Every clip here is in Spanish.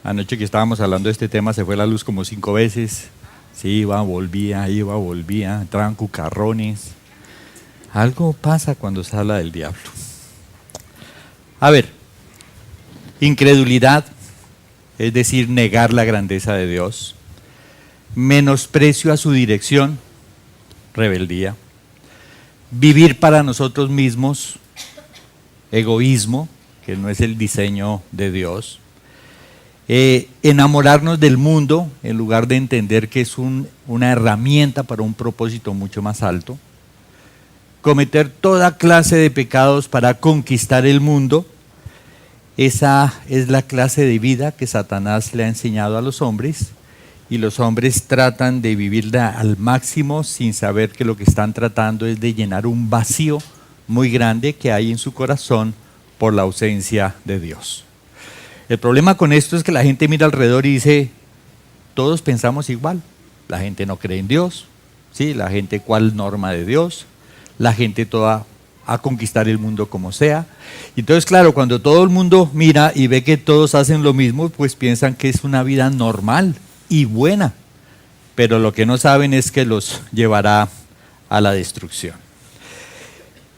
Anoche que estábamos hablando de este tema se fue la luz como 5 veces. Sí, iba, volvía, entraban cucarrones. Algo pasa cuando se habla del diablo. A ver, incredulidad, es decir, negar la grandeza de Dios. Menosprecio a su dirección, rebeldía. Vivir para nosotros mismos, egoísmo, que no es el diseño de Dios. Enamorarnos del mundo en lugar de entender que es una herramienta para un propósito mucho más alto. Cometer toda clase de pecados para conquistar el mundo. Esa es la clase de vida que Satanás le ha enseñado a los hombres, y los hombres tratan de vivirla al máximo sin saber que lo que están tratando es de llenar un vacío muy grande que hay en su corazón por la ausencia de Dios. El problema con esto es que la gente mira alrededor y dice, todos pensamos igual. La gente no cree en Dios, ¿sí? La gente, ¿cuál norma de Dios? La gente toda a conquistar el mundo como sea. Entonces, claro, cuando todo el mundo mira y ve que todos hacen lo mismo, pues piensan que es una vida normal y buena. Pero lo que no saben es que los llevará a la destrucción.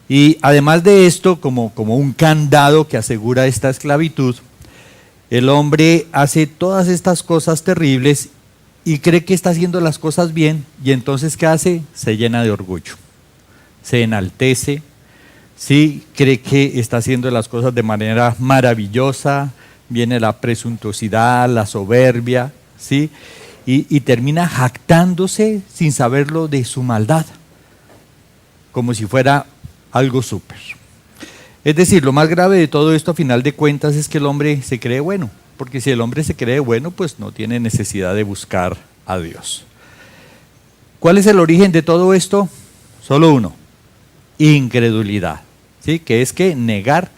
Y además de esto, como un candado que asegura esta esclavitud, el hombre hace todas estas cosas terribles y cree que está haciendo las cosas bien, y entonces ¿qué hace? Se llena de orgullo, se enaltece, ¿sí? Cree que está haciendo las cosas de manera maravillosa, viene la presuntuosidad, la soberbia, ¿sí? Y termina jactándose sin saberlo de su maldad, como si fuera algo súper. Es decir, lo más grave de todo esto a final de cuentas es que el hombre se cree bueno, porque si el hombre se cree bueno, pues no tiene necesidad de buscar a Dios. ¿Cuál es el origen de todo esto? Solo uno: incredulidad, ¿sí? Que es que negar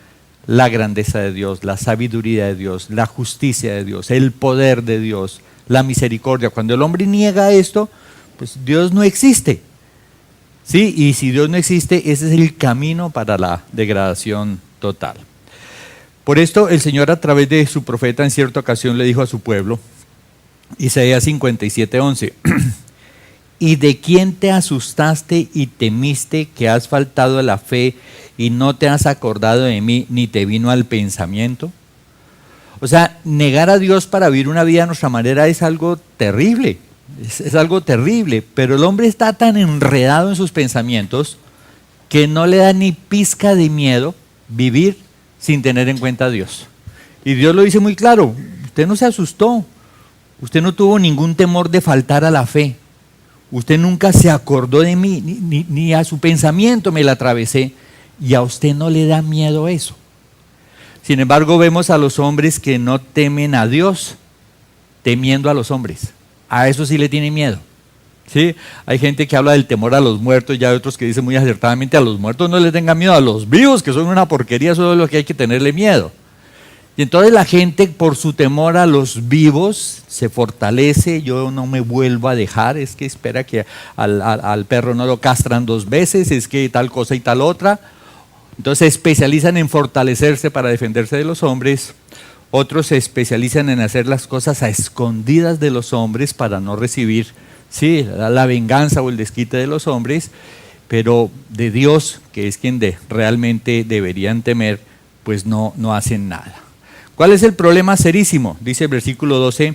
la grandeza de Dios, la sabiduría de Dios, la justicia de Dios, el poder de Dios, la misericordia. Cuando el hombre niega esto, pues Dios no existe. Sí, y si Dios no existe, ese es el camino para la degradación total. Por esto el Señor, a través de su profeta, en cierta ocasión le dijo a su pueblo, Isaías 57:11, ¿y de quién te asustaste y temiste, que has faltado a la fe y no te has acordado de mí, ni te vino al pensamiento? O sea, negar a Dios para vivir una vida a nuestra manera es algo terrible. Es algo terrible, pero el hombre está tan enredado en sus pensamientos que no le da ni pizca de miedo vivir sin tener en cuenta a Dios. Y Dios lo dice muy claro: usted no se asustó, usted no tuvo ningún temor de faltar a la fe, usted nunca se acordó de mí, ni a su pensamiento me la atravesé, y a usted no le da miedo eso. Sin embargo, vemos a los hombres que no temen a Dios temiendo a los hombres. A eso sí le tiene miedo, ¿sí? Hay gente que habla del temor a los muertos, y hay otros que dicen muy acertadamente: a los muertos no les tengan miedo, a los vivos, que son una porquería, eso es lo que hay que tenerle miedo. Y entonces la gente, por su temor a los vivos, se fortalece. Yo no me vuelvo a dejar, es que espera que al perro no lo castran 2 veces, es que tal cosa y tal otra. Entonces se especializan en fortalecerse para defenderse de los hombres. Otros se especializan en hacer las cosas a escondidas de los hombres para no recibir, sí, la venganza o el desquite de los hombres, pero de Dios, que es quien realmente deberían temer, pues no hacen nada. ¿Cuál es el problema serísimo? Dice el versículo 12,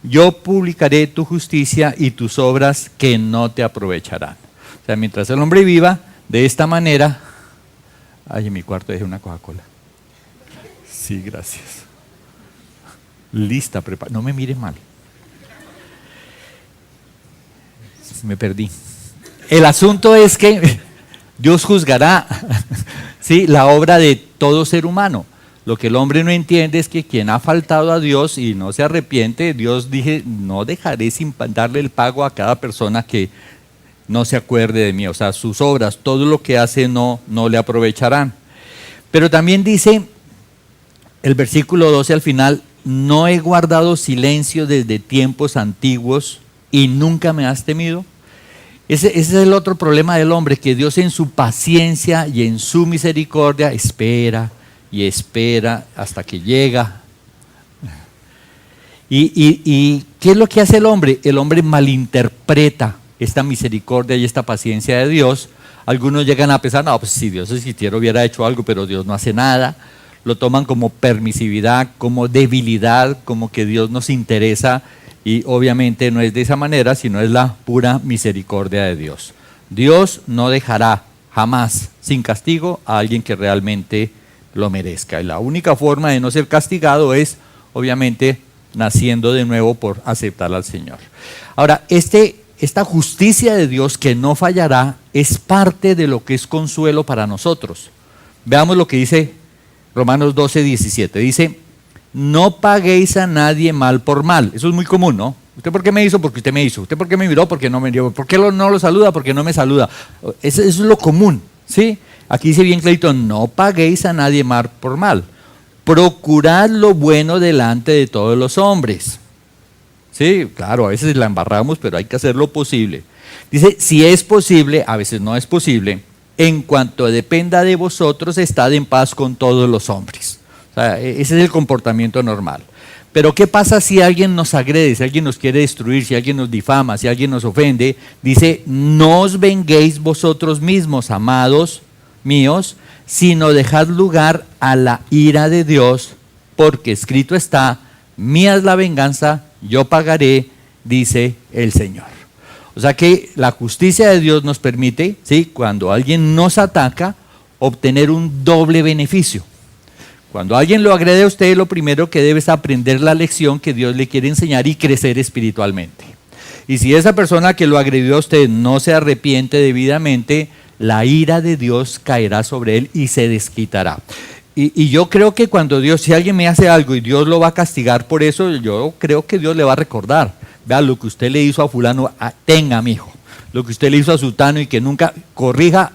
yo publicaré tu justicia y tus obras que no te aprovecharán. O sea, mientras el hombre viva de esta manera... Ay, en mi cuarto dejé una Coca-Cola. Sí, gracias. Lista, preparada. No me mire mal. Me perdí. El asunto es que Dios juzgará, ¿sí?, la obra de todo ser humano. Lo que el hombre no entiende es que quien ha faltado a Dios y no se arrepiente, Dios dije, no dejaré sin darle el pago a cada persona que no se acuerde de mí. O sea, sus obras, todo lo que hace no le aprovecharán. Pero también dice el versículo 12 al final, no he guardado silencio desde tiempos antiguos y nunca me has temido. Ese es el otro problema del hombre, que Dios en su paciencia y en su misericordia espera y espera hasta que llega. ¿Y qué es lo que hace el hombre? El hombre malinterpreta esta misericordia y esta paciencia de Dios. Algunos llegan a pensar, no, pues si Dios existiera hubiera hecho algo, pero Dios no hace nada. Lo toman como permisividad, como debilidad, como que Dios nos interesa, y obviamente no es de esa manera, sino es la pura misericordia de Dios. Dios no dejará jamás sin castigo a alguien que realmente lo merezca. Y la única forma de no ser castigado es, obviamente, naciendo de nuevo por aceptar al Señor. Ahora, esta justicia de Dios que no fallará es parte de lo que es consuelo para nosotros. Veamos lo que dice Romanos 12, 17. Dice, no paguéis a nadie mal por mal. Eso es muy común, ¿no? ¿Usted por qué me hizo? Porque usted me hizo. ¿Usted por qué me miró? Porque no me miró. ¿Por qué no lo saluda? Porque no me saluda. Eso es lo común, ¿sí? Aquí dice bien clarito, no paguéis a nadie mal por mal. Procurad lo bueno delante de todos los hombres. Sí, claro, a veces la embarramos, pero hay que hacer lo posible. Dice, si es posible, a veces no es posible, en cuanto dependa de vosotros, estad en paz con todos los hombres. O sea, ese es el comportamiento normal. Pero ¿qué pasa si alguien nos agrede, si alguien nos quiere destruir, si alguien nos difama, si alguien nos ofende? Dice, no os venguéis vosotros mismos, amados míos, sino dejad lugar a la ira de Dios, porque escrito está, mía es la venganza, yo pagaré, dice el Señor. O sea que la justicia de Dios nos permite, ¿sí?, cuando alguien nos ataca, obtener un doble beneficio. Cuando alguien lo agrede a usted, lo primero que debe es aprender la lección que Dios le quiere enseñar y crecer espiritualmente. Y si esa persona que lo agredió a usted no se arrepiente debidamente, la ira de Dios caerá sobre él y se desquitará. Y yo creo que cuando Dios, si alguien me hace algo y Dios lo va a castigar por eso, yo creo que Dios le va a recordar. Vea, lo que usted le hizo a fulano, tenga, mijo. Lo que usted le hizo a sutano y que nunca corrija,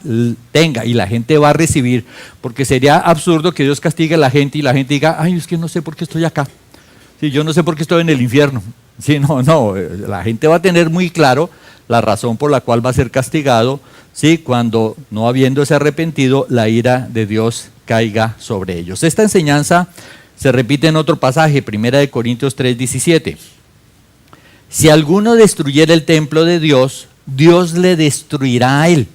tenga. Y la gente va a recibir. Porque sería absurdo que Dios castigue a la gente y la gente diga, ay, es que no sé por qué estoy acá. Sí, yo no sé por qué estoy en el infierno. Sí, no, la gente va a tener muy claro la razón por la cual va a ser castigado, ¿sí?, cuando, no habiéndose arrepentido, la ira de Dios caiga sobre ellos. Esta enseñanza se repite en otro pasaje, 1 Corintios 3, 17. Si alguno destruyera el templo de Dios, Dios le destruirá a él,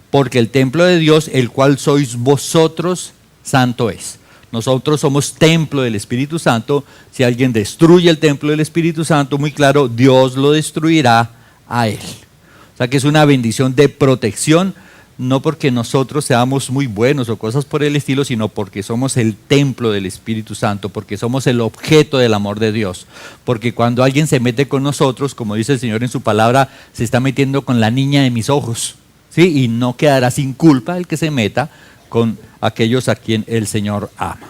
porque el templo de Dios, el cual sois vosotros, santo es. Nosotros somos templo del Espíritu Santo. Si alguien destruye el templo del Espíritu Santo, muy claro, Dios lo destruirá a él. O sea que es una bendición de protección, no porque nosotros seamos muy buenos o cosas por el estilo, sino porque somos el templo del Espíritu Santo, porque somos el objeto del amor de Dios. Porque cuando alguien se mete con nosotros, como dice el Señor en su palabra, se está metiendo con la niña de mis ojos, ¿sí? Y no quedará sin culpa el que se meta con aquellos a quien el Señor ama.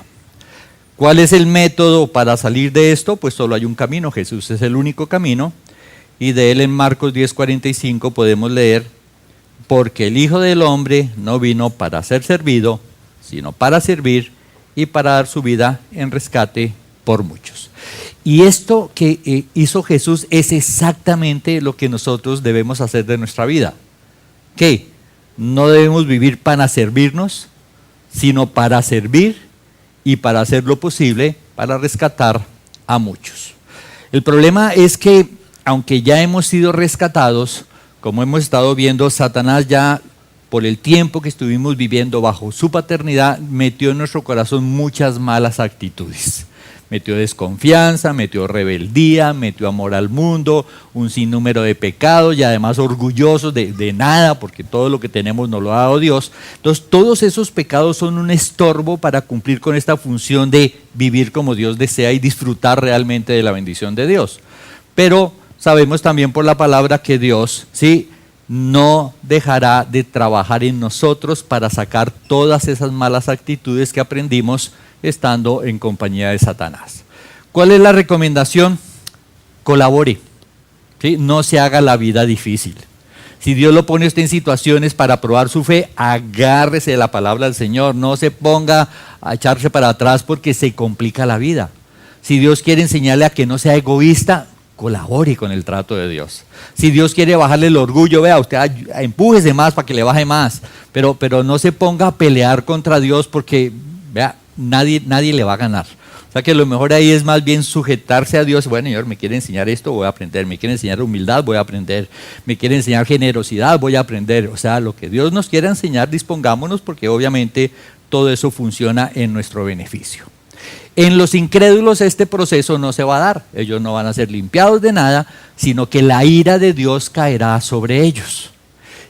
¿Cuál es el método para salir de esto? Pues solo hay un camino, Jesús es el único camino. Y de él en Marcos 10:45 podemos leer, porque el Hijo del Hombre no vino para ser servido, sino para servir y para dar su vida en rescate por muchos. Y esto que hizo Jesús es exactamente lo que nosotros debemos hacer de nuestra vida. ¿Qué? No debemos vivir para servirnos, sino para servir y para hacer lo posible para rescatar a muchos. El problema es que aunque ya hemos sido rescatados, como hemos estado viendo, Satanás ya por el tiempo que estuvimos viviendo bajo su paternidad, metió en nuestro corazón muchas malas actitudes. Metió desconfianza, metió rebeldía, metió amor al mundo, un sinnúmero de pecados y además orgullosos de nada, porque todo lo que tenemos nos lo ha dado Dios. Entonces todos esos pecados son un estorbo para cumplir con esta función de vivir como Dios desea y disfrutar realmente de la bendición de Dios. Pero sabemos también por la palabra que Dios, ¿sí?, no dejará de trabajar en nosotros para sacar todas esas malas actitudes que aprendimos estando en compañía de Satanás. ¿Cuál es la recomendación? Colabore, ¿sí? No se haga la vida difícil. Si Dios lo pone usted en situaciones para probar su fe, agárrese de la palabra del Señor, no se ponga a echarse para atrás porque se complica la vida. Si Dios quiere enseñarle a que no sea egoísta, colabore con el trato de Dios. Si Dios quiere bajarle el orgullo, vea, usted empújese más para que le baje más, pero no se ponga a pelear contra Dios porque, vea, nadie le va a ganar. O sea que lo mejor ahí es más bien sujetarse a Dios. Bueno, Señor, me quiere enseñar esto, voy a aprender. Me quiere enseñar humildad, voy a aprender. Me quiere enseñar generosidad, voy a aprender. O sea, lo que Dios nos quiera enseñar, dispongámonos, porque obviamente todo eso funciona en nuestro beneficio. En los incrédulos este proceso no se va a dar. Ellos no van a ser limpiados de nada, sino que la ira de Dios caerá sobre ellos.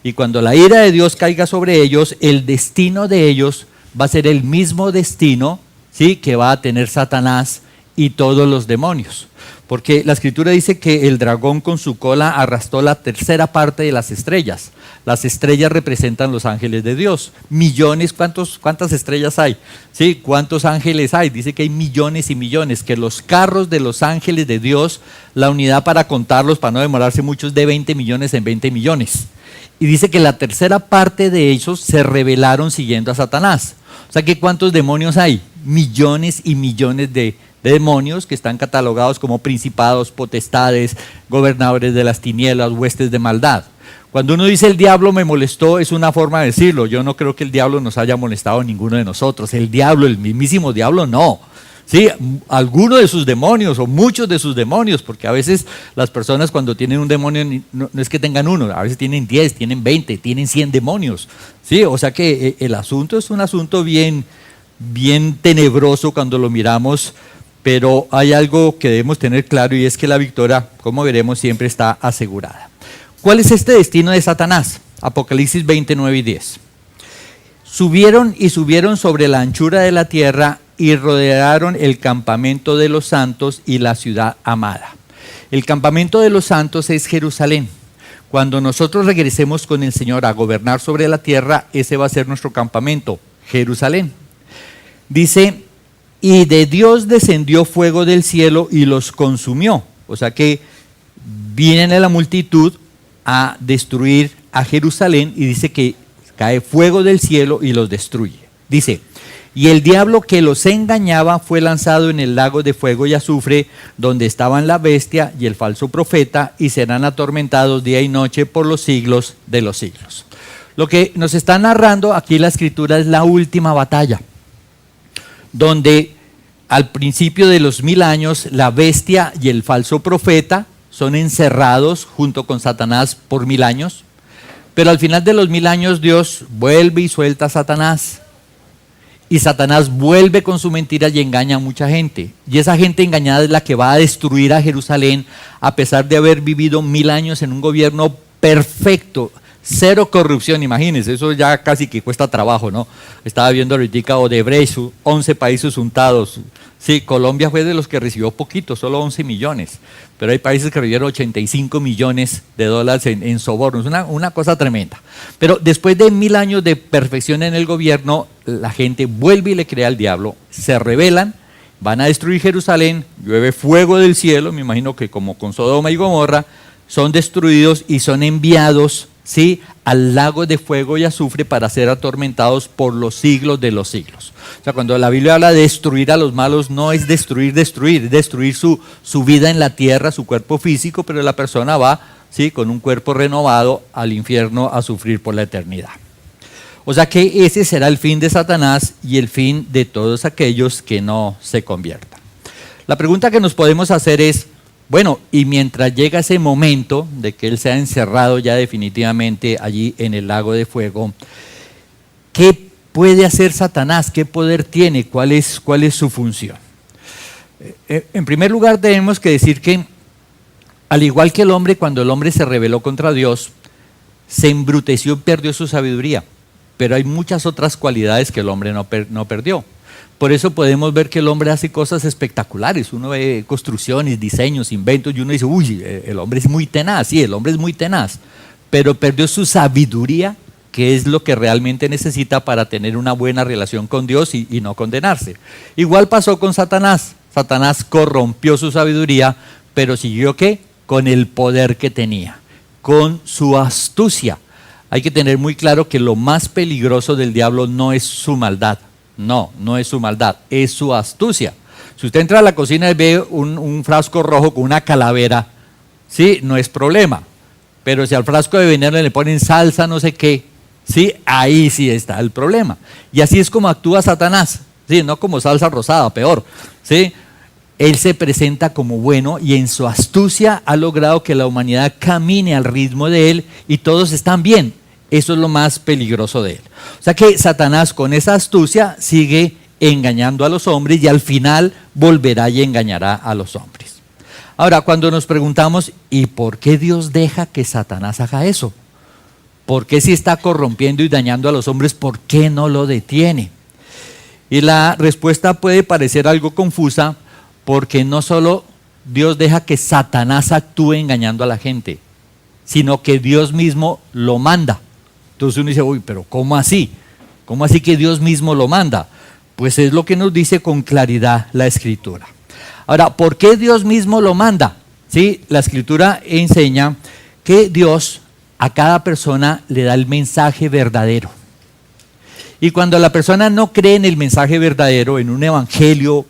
Y cuando la ira de Dios caiga sobre ellos, el destino de ellos va a ser el mismo destino, ¿sí?, que va a tener Satanás y todos los demonios. Porque la Escritura dice que el dragón con su cola arrastró la tercera parte de las estrellas. Las estrellas representan los ángeles de Dios. Millones, ¿cuántas estrellas hay? ¿Sí? ¿Cuántos ángeles hay? Dice que hay millones y millones, que los carros de los ángeles de Dios, la unidad para contarlos, para no demorarse mucho, es de 20 millones en 20 millones. Y dice que la tercera parte de ellos se rebelaron siguiendo a Satanás. O sea que ¿cuántos demonios hay? Millones y millones de demonios que están catalogados como principados, potestades, gobernadores de las tinieblas, huestes de maldad. Cuando uno dice el diablo me molestó, es una forma de decirlo. Yo no creo que el diablo nos haya molestado a ninguno de nosotros. El diablo, el mismísimo diablo, no. Sí, alguno de sus demonios o muchos de sus demonios, porque a veces las personas cuando tienen un demonio no es que tengan uno, a veces tienen 10, tienen 20, tienen 100 demonios. Sí, o sea que el asunto es un asunto bien tenebroso cuando lo miramos, pero hay algo que debemos tener claro y es que la victoria, como veremos, siempre está asegurada. ¿Cuál es este destino de Satanás? Apocalipsis 29 y 10. Subieron sobre la anchura de la tierra y rodearon el campamento de los santos y la ciudad amada. El campamento de los santos es Jerusalén. Cuando nosotros regresemos con el Señor a gobernar sobre la tierra, ese va a ser nuestro campamento, Jerusalén. Dice, y de Dios descendió fuego del cielo y los consumió. O sea que viene la multitud a destruir a Jerusalén y dice que cae fuego del cielo y los destruye. Dice, y el diablo que los engañaba fue lanzado en el lago de fuego y azufre, donde estaban la bestia y el falso profeta, y serán atormentados día y noche por los siglos de los siglos. Lo que nos está narrando aquí la Escritura es la última batalla, donde al principio de los 1000 años la bestia y el falso profeta son encerrados junto con Satanás por 1000 años, pero al final de los 1000 años Dios vuelve y suelta a Satanás. Y Satanás vuelve con su mentira y engaña a mucha gente. Y esa gente engañada es la que va a destruir a Jerusalén, a pesar de haber vivido 1000 años en un gobierno perfecto, cero corrupción. Imagínense, eso ya casi que cuesta trabajo, ¿no? Estaba viendo ahorita Odebrecht, 11 países untados. Sí, Colombia fue de los que recibió poquito, solo 11 millones. Pero hay países que recibieron 85 millones de dólares en sobornos, una cosa tremenda. Pero después de 1000 años de perfección en el gobierno, la gente vuelve y le cree al diablo, se rebelan, van a destruir Jerusalén, llueve fuego del cielo, me imagino que como con Sodoma y Gomorra, son destruidos y son enviados, ¿sí?, al lago de fuego y azufre para ser atormentados por los siglos de los siglos. O sea, cuando la Biblia habla de destruir a los malos, no es destruir su vida en la tierra, su cuerpo físico, pero la persona va, ¿sí?, con un cuerpo renovado al infierno a sufrir por la eternidad. O sea que ese será el fin de Satanás y el fin de todos aquellos que no se conviertan. La pregunta que nos podemos hacer es, bueno, y mientras llega ese momento de que él sea encerrado ya definitivamente allí en el lago de fuego, ¿qué puede hacer Satanás? ¿Qué poder tiene? ¿Cuál es su función? En primer lugar, tenemos que decir que, al igual que el hombre, cuando el hombre se rebeló contra Dios, se embruteció y perdió su sabiduría. Pero hay muchas otras cualidades que el hombre no perdió. Por eso podemos ver que el hombre hace cosas espectaculares. Uno ve construcciones, diseños, inventos y uno dice, uy, el hombre es muy tenaz. Sí, el hombre es muy tenaz, pero perdió su sabiduría, que es lo que realmente necesita para tener una buena relación con Dios y no condenarse. Igual pasó con Satanás. Satanás corrompió su sabiduría, pero siguió ¿qué? Con el poder que tenía, con su astucia. Hay que tener muy claro que lo más peligroso del diablo no es su maldad. No es su maldad, es su astucia. Si usted entra a la cocina y ve un frasco rojo con una calavera, sí, no es problema. Pero si al frasco de veneno le ponen salsa, no sé qué, sí, ahí sí está el problema. Y así es como actúa Satanás. ¿sí? No como salsa rosada, peor, ¿sí? Él se presenta como bueno y en su astucia ha logrado que la humanidad camine al ritmo de él y todos están bien. Eso es lo más peligroso de él. O sea que Satanás con esa astucia sigue engañando a los hombres y al final volverá y engañará a los hombres. Ahora, cuando nos preguntamos, ¿y por qué Dios deja que Satanás haga eso? ¿Por qué si está corrompiendo y dañando a los hombres, por qué no lo detiene? Y la respuesta puede parecer algo confusa, porque no solo Dios deja que Satanás actúe engañando a la gente, sino que Dios mismo lo manda. Entonces uno dice, uy, pero ¿cómo así? ¿Cómo así que Dios mismo lo manda? Pues es lo que nos dice con claridad la Escritura. Ahora, ¿por qué Dios mismo lo manda? ¿Sí? La Escritura enseña que Dios a cada persona le da el mensaje verdadero. Y cuando la persona no cree en el mensaje verdadero, en un evangelio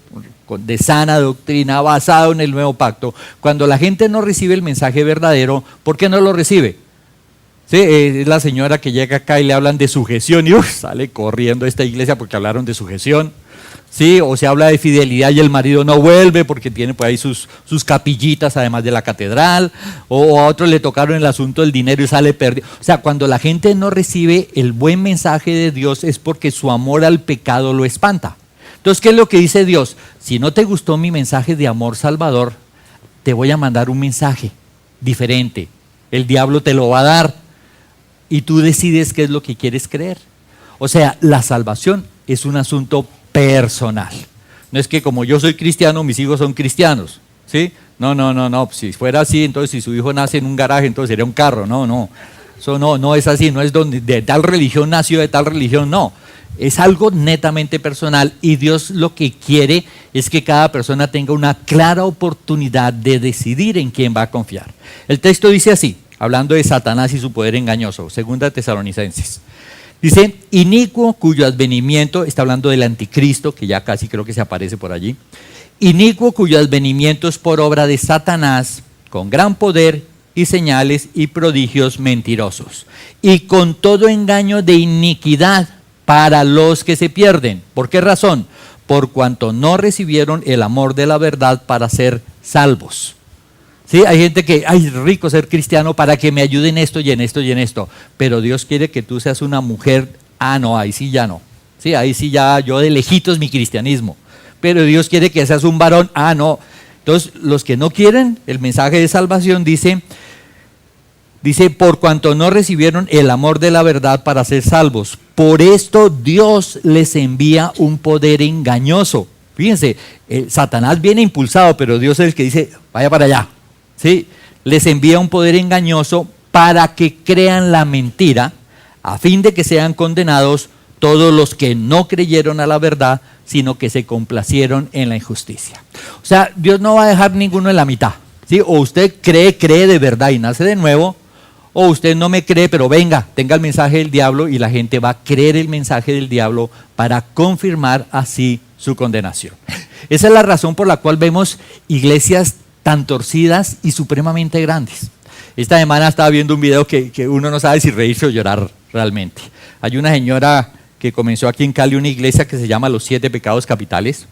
de sana doctrina basado en el nuevo pacto, cuando la gente no recibe el mensaje verdadero, ¿por qué no lo recibe? Sí, es la señora que llega acá y le hablan de sujeción y sale corriendo a esta iglesia porque hablaron de sujeción. Sí, o se habla de fidelidad y el marido no vuelve porque tiene por ahí sus capillitas además de la catedral, o a otro le tocaron el asunto del dinero y sale perdido. O sea, cuando la gente no recibe el buen mensaje de Dios es porque su amor al pecado lo espanta. Entonces, ¿qué es lo que dice Dios? Si no te gustó mi mensaje de amor salvador, te voy a mandar un mensaje diferente. El diablo te lo va a dar y tú decides qué es lo que quieres creer. O sea, la salvación es un asunto personal. No es que como yo soy cristiano, mis hijos son cristianos, ¿sí? No. Si fuera así, entonces si su hijo nace en un garaje, entonces sería un carro. No. Eso no es así, no es donde de tal religión nació, de tal religión, no. Es algo netamente personal y Dios lo que quiere es que cada persona tenga una clara oportunidad de decidir en quién va a confiar. El texto dice así, hablando de Satanás y su poder engañoso, 2 Tesalonicenses. Dice, inicuo cuyo advenimiento, está hablando del anticristo, que ya casi creo que se aparece por allí. Inicuo cuyo advenimiento es por obra de Satanás, con gran poder y señales y prodigios mentirosos. Y con todo engaño de iniquidad para los que se pierden. ¿Por qué razón? Por cuanto no recibieron el amor de la verdad para ser salvos. Sí, hay gente que, ay, rico ser cristiano para que me ayude en esto y en esto y en esto. Pero Dios quiere que tú seas una mujer, no, ahí sí ya no. Sí, ahí sí ya yo de lejitos mi cristianismo. Pero Dios quiere que seas un varón, no. Entonces, los que no quieren el mensaje de salvación dice, por cuanto no recibieron el amor de la verdad para ser salvos. Por esto Dios les envía un poder engañoso. Fíjense, Satanás viene impulsado, pero Dios es el que dice, vaya para allá. ¿Sí? Les envía un poder engañoso para que crean la mentira, a fin de que sean condenados todos los que no creyeron a la verdad, sino que se complacieron en la injusticia. O sea, Dios no va a dejar ninguno en la mitad. ¿Sí? O usted cree de verdad y nace de nuevo, o usted no me cree, pero venga, tenga el mensaje del diablo y la gente va a creer el mensaje del diablo para confirmar así su condenación. Esa es la razón por la cual vemos iglesias tan torcidas y supremamente grandes. Esta semana estaba viendo un video que uno no sabe si reírse o llorar realmente. Hay una señora que comenzó aquí en Cali una iglesia que se llama Los 7 Pecados Capitales.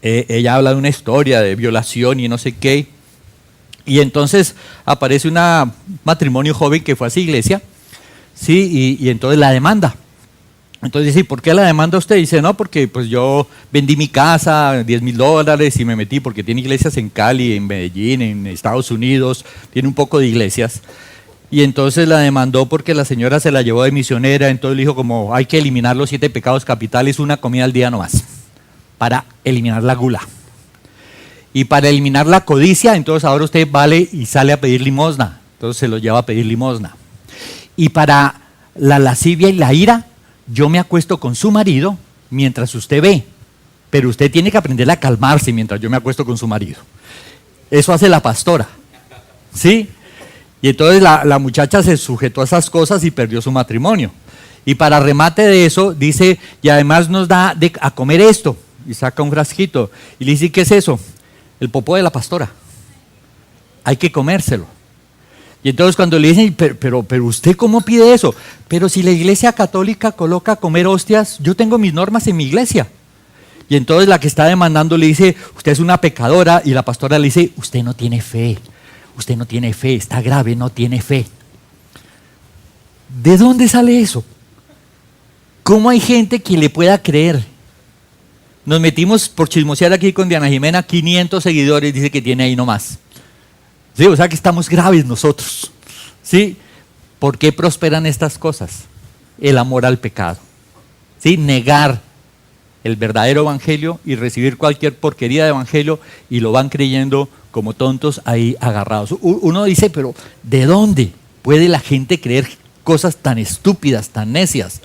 Ella habla de una historia de violación y no sé qué. Y entonces aparece un matrimonio joven que fue a esa iglesia, ¿sí? Y entonces la demanda. Entonces dice, ¿por qué la demanda usted? Dice, no, porque pues yo vendí mi casa, $10,000 y me metí, porque tiene iglesias en Cali, en Medellín, en Estados Unidos, tiene un poco de iglesias. Y entonces la demandó porque la señora se la llevó de misionera, entonces le dijo como hay que eliminar los 7 pecados capitales, una comida al día nomás, para eliminar la gula. Y para eliminar la codicia, entonces ahora usted vale y sale a pedir limosna. Entonces se lo lleva a pedir limosna. Y para la lascivia y la ira, yo me acuesto con su marido mientras usted ve. Pero usted tiene que aprender a calmarse mientras yo me acuesto con su marido. Eso hace la pastora. ¿Sí? Y entonces la muchacha se sujetó a esas cosas y perdió su matrimonio. Y para remate de eso, dice, y además nos da a comer esto. Y saca un frasquito. Y le dice, ¿qué es eso? El popó de la pastora. Hay que comérselo. Y entonces cuando le dicen, pero ¿usted cómo pide eso? Pero si la iglesia católica coloca a comer hostias, yo tengo mis normas en mi iglesia. Y entonces la que está demandando le dice, usted es una pecadora, y la pastora le dice, usted no tiene fe, está grave, no tiene fe. ¿De dónde sale eso? ¿Cómo hay gente que le pueda creer? Nos metimos por chismosear aquí con Diana Jimena, 500 seguidores dice que tiene ahí nomás. Sí, o sea que estamos graves nosotros. ¿Sí? ¿Por qué prosperan estas cosas? El amor al pecado. ¿Sí? Negar el verdadero evangelio y recibir cualquier porquería de evangelio y lo van creyendo como tontos ahí agarrados. Uno dice, pero ¿de dónde puede la gente creer cosas tan estúpidas, tan necias?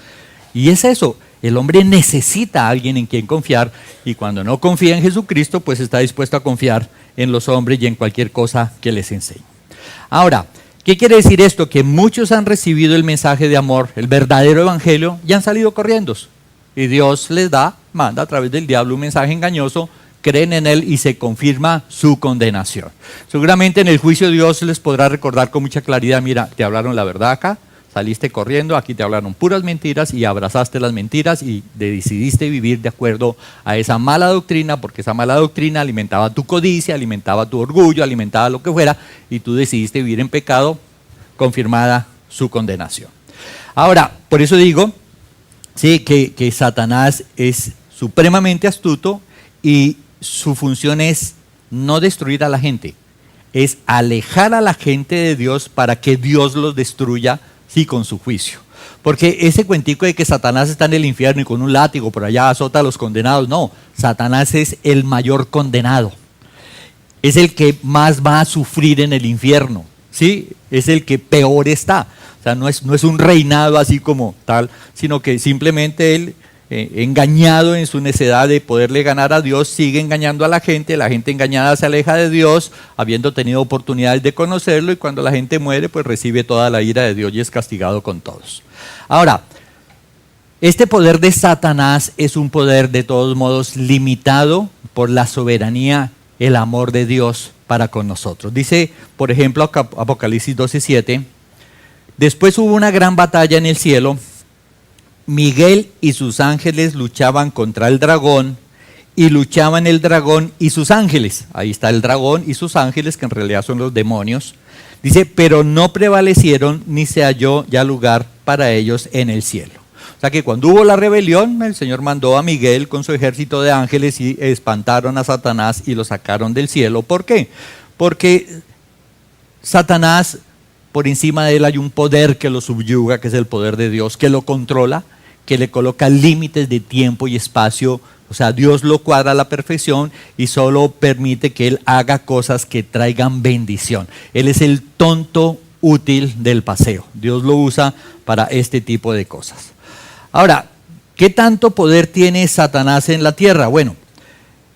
Y es eso, el hombre necesita a alguien en quien confiar, y cuando no confía en Jesucristo, pues está dispuesto a confiar en los hombres y en cualquier cosa que les enseñe. Ahora, ¿qué quiere decir esto? Que muchos han recibido el mensaje de amor, el verdadero evangelio, y han salido corriendo. Y Dios les manda a través del diablo un mensaje engañoso, creen en él y se confirma su condenación. Seguramente en el juicio Dios les podrá recordar con mucha claridad, mira, te hablaron la verdad acá, saliste corriendo, aquí te hablaron puras mentiras y abrazaste las mentiras y decidiste vivir de acuerdo a esa mala doctrina, porque esa mala doctrina alimentaba tu codicia, alimentaba tu orgullo, alimentaba lo que fuera, y tú decidiste vivir en pecado, confirmada su condenación. Ahora, por eso digo, sí, que Satanás es supremamente astuto y su función es no destruir a la gente, es alejar a la gente de Dios para que Dios los destruya, sí, con su juicio. Porque ese cuentico de que Satanás está en el infierno y con un látigo por allá azota a los condenados, no, Satanás es el mayor condenado, es el que más va a sufrir en el infierno, ¿sí? Es el que peor está. O sea, no es un reinado así como tal, sino que simplemente él, engañado en su necedad de poderle ganar a Dios, sigue engañando a la gente engañada se aleja de Dios, habiendo tenido oportunidades de conocerlo, y cuando la gente muere, pues recibe toda la ira de Dios y es castigado con todos. Ahora, este poder de Satanás es un poder de todos modos limitado por la soberanía, el amor de Dios para con nosotros. Dice, por ejemplo, Apocalipsis 12:7, después hubo una gran batalla en el cielo. Miguel y sus ángeles luchaban contra el dragón, y luchaban el dragón y sus ángeles. Ahí está el dragón y sus ángeles, que en realidad son los demonios. Dice, pero no prevalecieron, ni se halló ya lugar para ellos en el cielo. O sea que cuando hubo la rebelión, el Señor mandó a Miguel con su ejército de ángeles y espantaron a Satanás y lo sacaron del cielo. ¿Por qué? Porque Satanás, por encima de él hay un poder que lo subyuga, que es el poder de Dios, que lo controla, que le coloca límites de tiempo y espacio. O sea, Dios lo cuadra a la perfección y solo permite que él haga cosas que traigan bendición. Él es el tonto útil del paseo. Dios lo usa para este tipo de cosas. Ahora, ¿qué tanto poder tiene Satanás en la tierra? Bueno,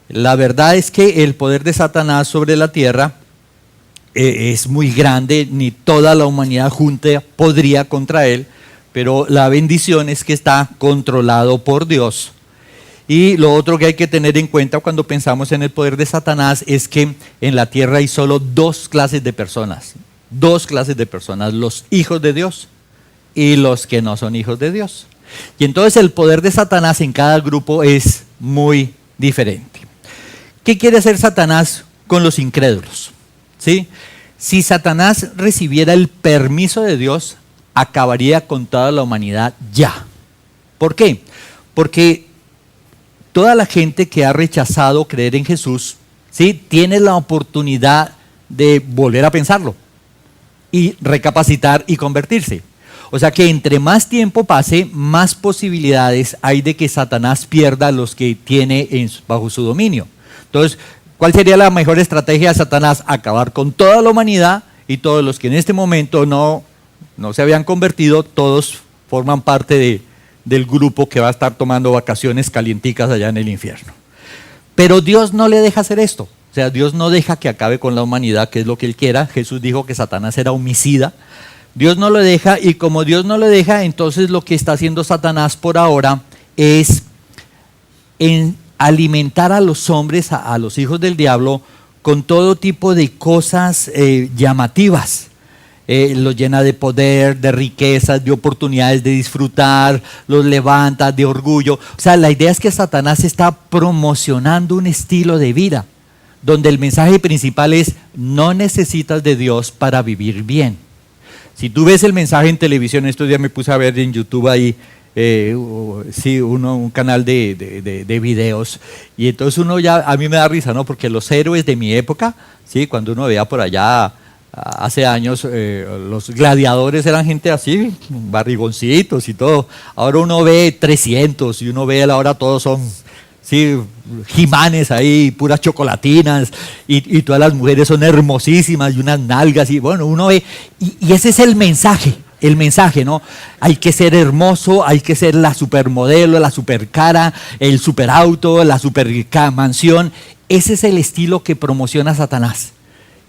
la verdad es que el poder de Satanás sobre la tierra es muy grande, ni toda la humanidad junta podría contra él, pero la bendición es que está controlado por Dios. Y lo otro que hay que tener en cuenta cuando pensamos en el poder de Satanás es que en la tierra hay solo dos clases de personas, los hijos de Dios y los que no son hijos de Dios. Y entonces el poder de Satanás en cada grupo es muy diferente. ¿Qué quiere hacer Satanás con los incrédulos? ¿Sí? Si Satanás recibiera el permiso de Dios, acabaría con toda la humanidad ya. ¿Por qué? Porque toda la gente que ha rechazado creer en Jesús, ¿sí?, tiene la oportunidad de volver a pensarlo y recapacitar y convertirse. O sea que entre más tiempo pase, más posibilidades hay de que Satanás pierda a los que tiene bajo su dominio. Entonces, ¿cuál sería la mejor estrategia de Satanás? Acabar con toda la humanidad, y todos los que en este momento no se habían convertido, todos forman parte del grupo que va a estar tomando vacaciones calienticas allá en el infierno. Pero Dios no le deja hacer esto. O sea, Dios no deja que acabe con la humanidad, que es lo que Él quiera. Jesús dijo que Satanás era homicida. Dios no lo deja, y como Dios no lo deja, entonces lo que está haciendo Satanás por ahora es alimentar a los hombres, a los hijos del diablo, con todo tipo de cosas llamativas. los llena de poder, de riquezas, de oportunidades de disfrutar, los levanta de orgullo. O sea, la idea es que Satanás está promocionando un estilo de vida donde el mensaje principal es: no necesitas de Dios para vivir bien. Si tú ves el mensaje en televisión, estos días me puse a ver en YouTube ahí, un canal de videos, y entonces uno ya, a mí me da risa, ¿no? Porque los héroes de mi época, ¿sí? Cuando uno veía por allá hace años, los gladiadores eran gente así, barrigoncitos y todo. Ahora uno ve 300 y uno ve ahora todos son, sí, jimanes ahí, puras chocolatinas, y todas las mujeres son hermosísimas y unas nalgas, y bueno, uno ve, y ese es el mensaje, ¿no? Hay que ser hermoso, hay que ser la supermodelo, la supercara, el superauto, la supermansión. Ese es el estilo que promociona Satanás.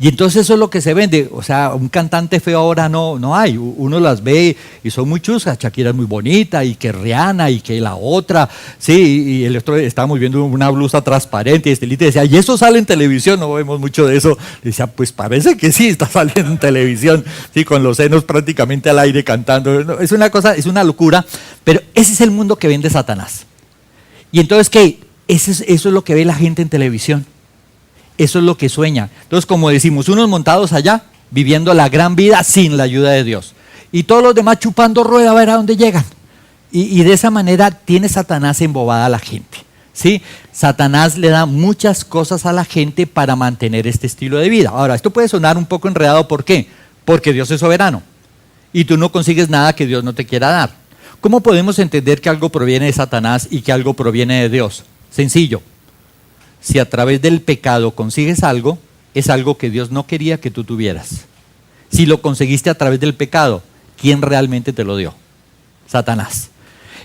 Y entonces eso es lo que se vende. O sea, un cantante feo ahora no hay. Uno las ve y son muy chuscas. Shakira es muy bonita, y que Rihanna, y que la otra. Sí, y el otro estábamos viendo una blusa transparente, y Estelita decía: ¿y eso sale en televisión? No vemos mucho de eso. Le decía: pues parece que sí, está saliendo en televisión. Sí, con los senos prácticamente al aire cantando. Es una cosa, es una locura. Pero ese es el mundo que vende Satanás. Y entonces, ¿qué? Eso es lo que ve la gente en televisión. Eso es lo que sueña. Entonces, como decimos, unos montados allá, viviendo la gran vida sin la ayuda de Dios. Y todos los demás chupando rueda a ver a dónde llegan. Y de esa manera tiene Satanás embobada a la gente. ¿Sí? Satanás le da muchas cosas a la gente para mantener este estilo de vida. Ahora, esto puede sonar un poco enredado. ¿Por qué? Porque Dios es soberano. Y tú no consigues nada que Dios no te quiera dar. ¿Cómo podemos entender que algo proviene de Satanás y que algo proviene de Dios? Sencillo. Si a través del pecado consigues algo, es algo que Dios no quería que tú tuvieras. Si lo conseguiste a través del pecado, ¿quién realmente te lo dio? Satanás.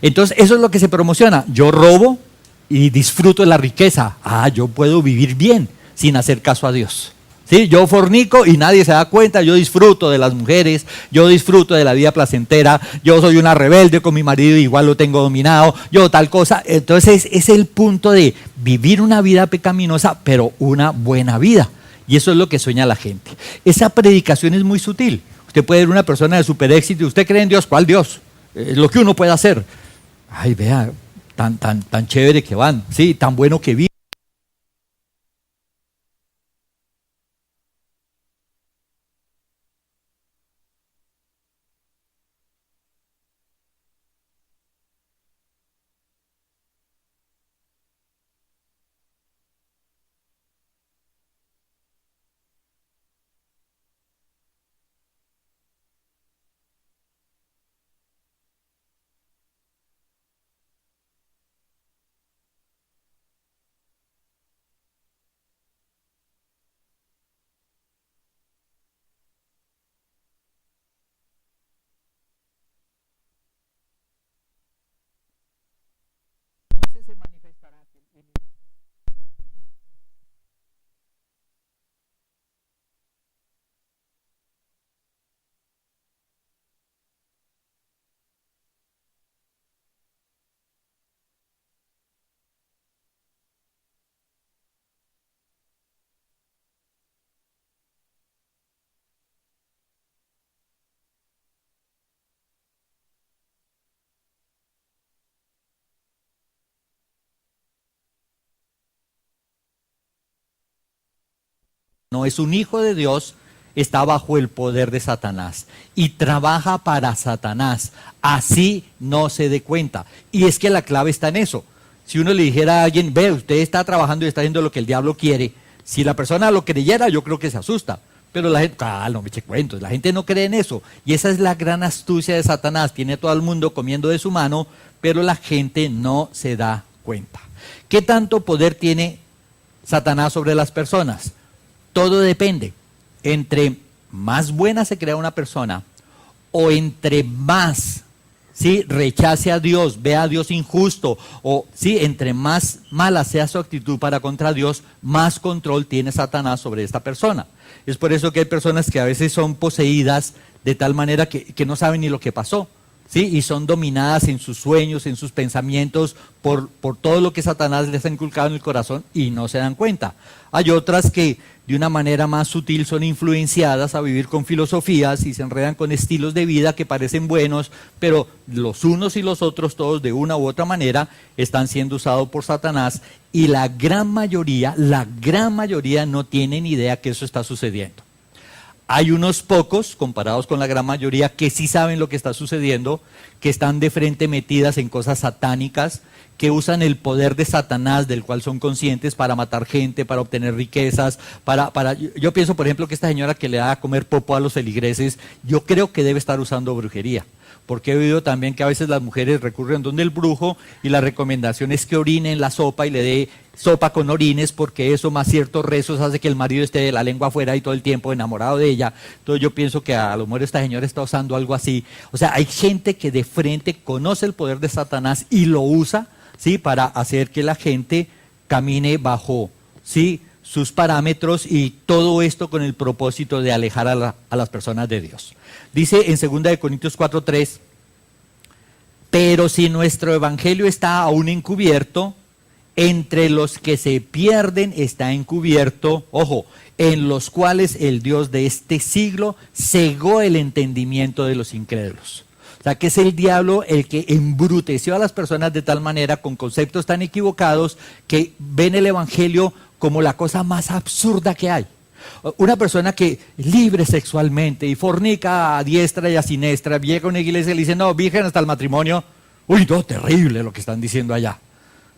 Entonces, eso es lo que se promociona. Yo robo y disfruto de la riqueza. Yo puedo vivir bien sin hacer caso a Dios. ¿Sí? Yo fornico y nadie se da cuenta. Yo disfruto de las mujeres, yo disfruto de la vida placentera. Yo soy una rebelde con mi marido, igual lo tengo dominado. Yo tal cosa. Entonces es el punto de vivir una vida pecaminosa, pero una buena vida. Y eso es lo que sueña la gente. Esa predicación es muy sutil. Usted puede ver una persona de super éxito y usted cree en Dios. ¿Cuál Dios? Es lo que uno puede hacer. Ay, vea, tan chévere que van, sí, tan bueno que viven. Se manifestará. No es un hijo de Dios, está bajo el poder de Satanás y trabaja para Satanás, así no se dé cuenta. Y es que la clave está en eso. Si uno le dijera a alguien: ve, usted está trabajando y está haciendo lo que el diablo quiere, si la persona lo creyera, yo creo que se asusta. Pero la gente, no me eche cuentos, la gente no cree en eso. Y esa es la gran astucia de Satanás. Tiene a todo el mundo comiendo de su mano, pero la gente no se da cuenta. ¿Qué tanto poder tiene Satanás sobre las personas? Todo depende. Entre más buena se crea una persona, o entre más rechace a Dios, vea a Dios injusto, o entre más mala sea su actitud para contra Dios, más control tiene Satanás sobre esta persona. Es por eso que hay personas que a veces son poseídas de tal manera que no saben ni lo que pasó, ¿sí? Y son dominadas en sus sueños, en sus pensamientos, por todo lo que Satanás les ha inculcado en el corazón y no se dan cuenta. Hay otras que de una manera más sutil son influenciadas a vivir con filosofías y se enredan con estilos de vida que parecen buenos, pero los unos y los otros, todos de una u otra manera, están siendo usados por Satanás y la gran mayoría no tienen idea que eso está sucediendo. Hay unos pocos, comparados con la gran mayoría, que sí saben lo que está sucediendo, que están de frente metidas en cosas satánicas, que usan el poder de Satanás, del cual son conscientes, para matar gente, para obtener riquezas, yo pienso, por ejemplo, que esta señora que le da a comer popo a los feligreses, yo creo que debe estar usando brujería. Porque he oído también que a veces las mujeres recurren donde el brujo y la recomendación es que orinen la sopa y le dé sopa con orines, porque eso más ciertos rezos hace que el marido esté de la lengua afuera y todo el tiempo enamorado de ella. Entonces yo pienso que a lo mejor esta señora está usando algo así. O sea, hay gente que de frente conoce el poder de Satanás y lo usa, ¿sí? Para hacer que la gente camine bajo, ¿sí?, sus parámetros, y todo esto con el propósito de alejar a las personas de Dios. Dice en 2 Corintios 4:3, pero si nuestro evangelio está aún encubierto, entre los que se pierden está encubierto, ojo, en los cuales el Dios de este siglo cegó el entendimiento de los incrédulos. O sea, que es el diablo el que embruteció a las personas de tal manera, con conceptos tan equivocados, que ven el evangelio como la cosa más absurda que hay. Una persona que libre sexualmente y fornica a diestra y a siniestra, llega a una iglesia y le dice, no, virgen hasta el matrimonio. Uy, no, terrible lo que están diciendo allá.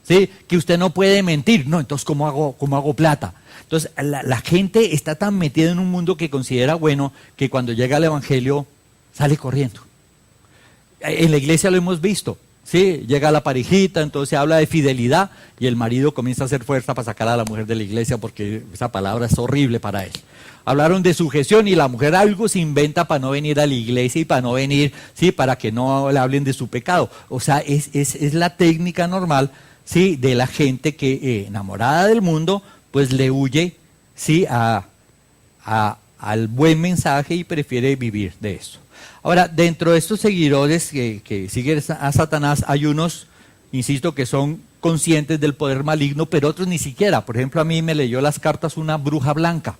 ¿Sí? Que usted no puede mentir. No, entonces, ¿cómo hago plata? Entonces, la gente está tan metida en un mundo que considera bueno, que cuando llega el evangelio sale corriendo. En la iglesia lo hemos visto. Sí, llega la parejita, entonces se habla de fidelidad y el marido comienza a hacer fuerza para sacar a la mujer de la iglesia porque esa palabra es horrible para él. Hablaron de sujeción y la mujer algo se inventa para no venir a la iglesia y para no venir, sí, para que no le hablen de su pecado. O sea, es la técnica normal, sí, de la gente que enamorada del mundo, pues le huye, sí, al buen mensaje y prefiere vivir de eso. Ahora, dentro de estos seguidores que siguen a Satanás, hay unos, insisto, que son conscientes del poder maligno, pero otros ni siquiera. Por ejemplo, a mí me leyó las cartas una bruja blanca.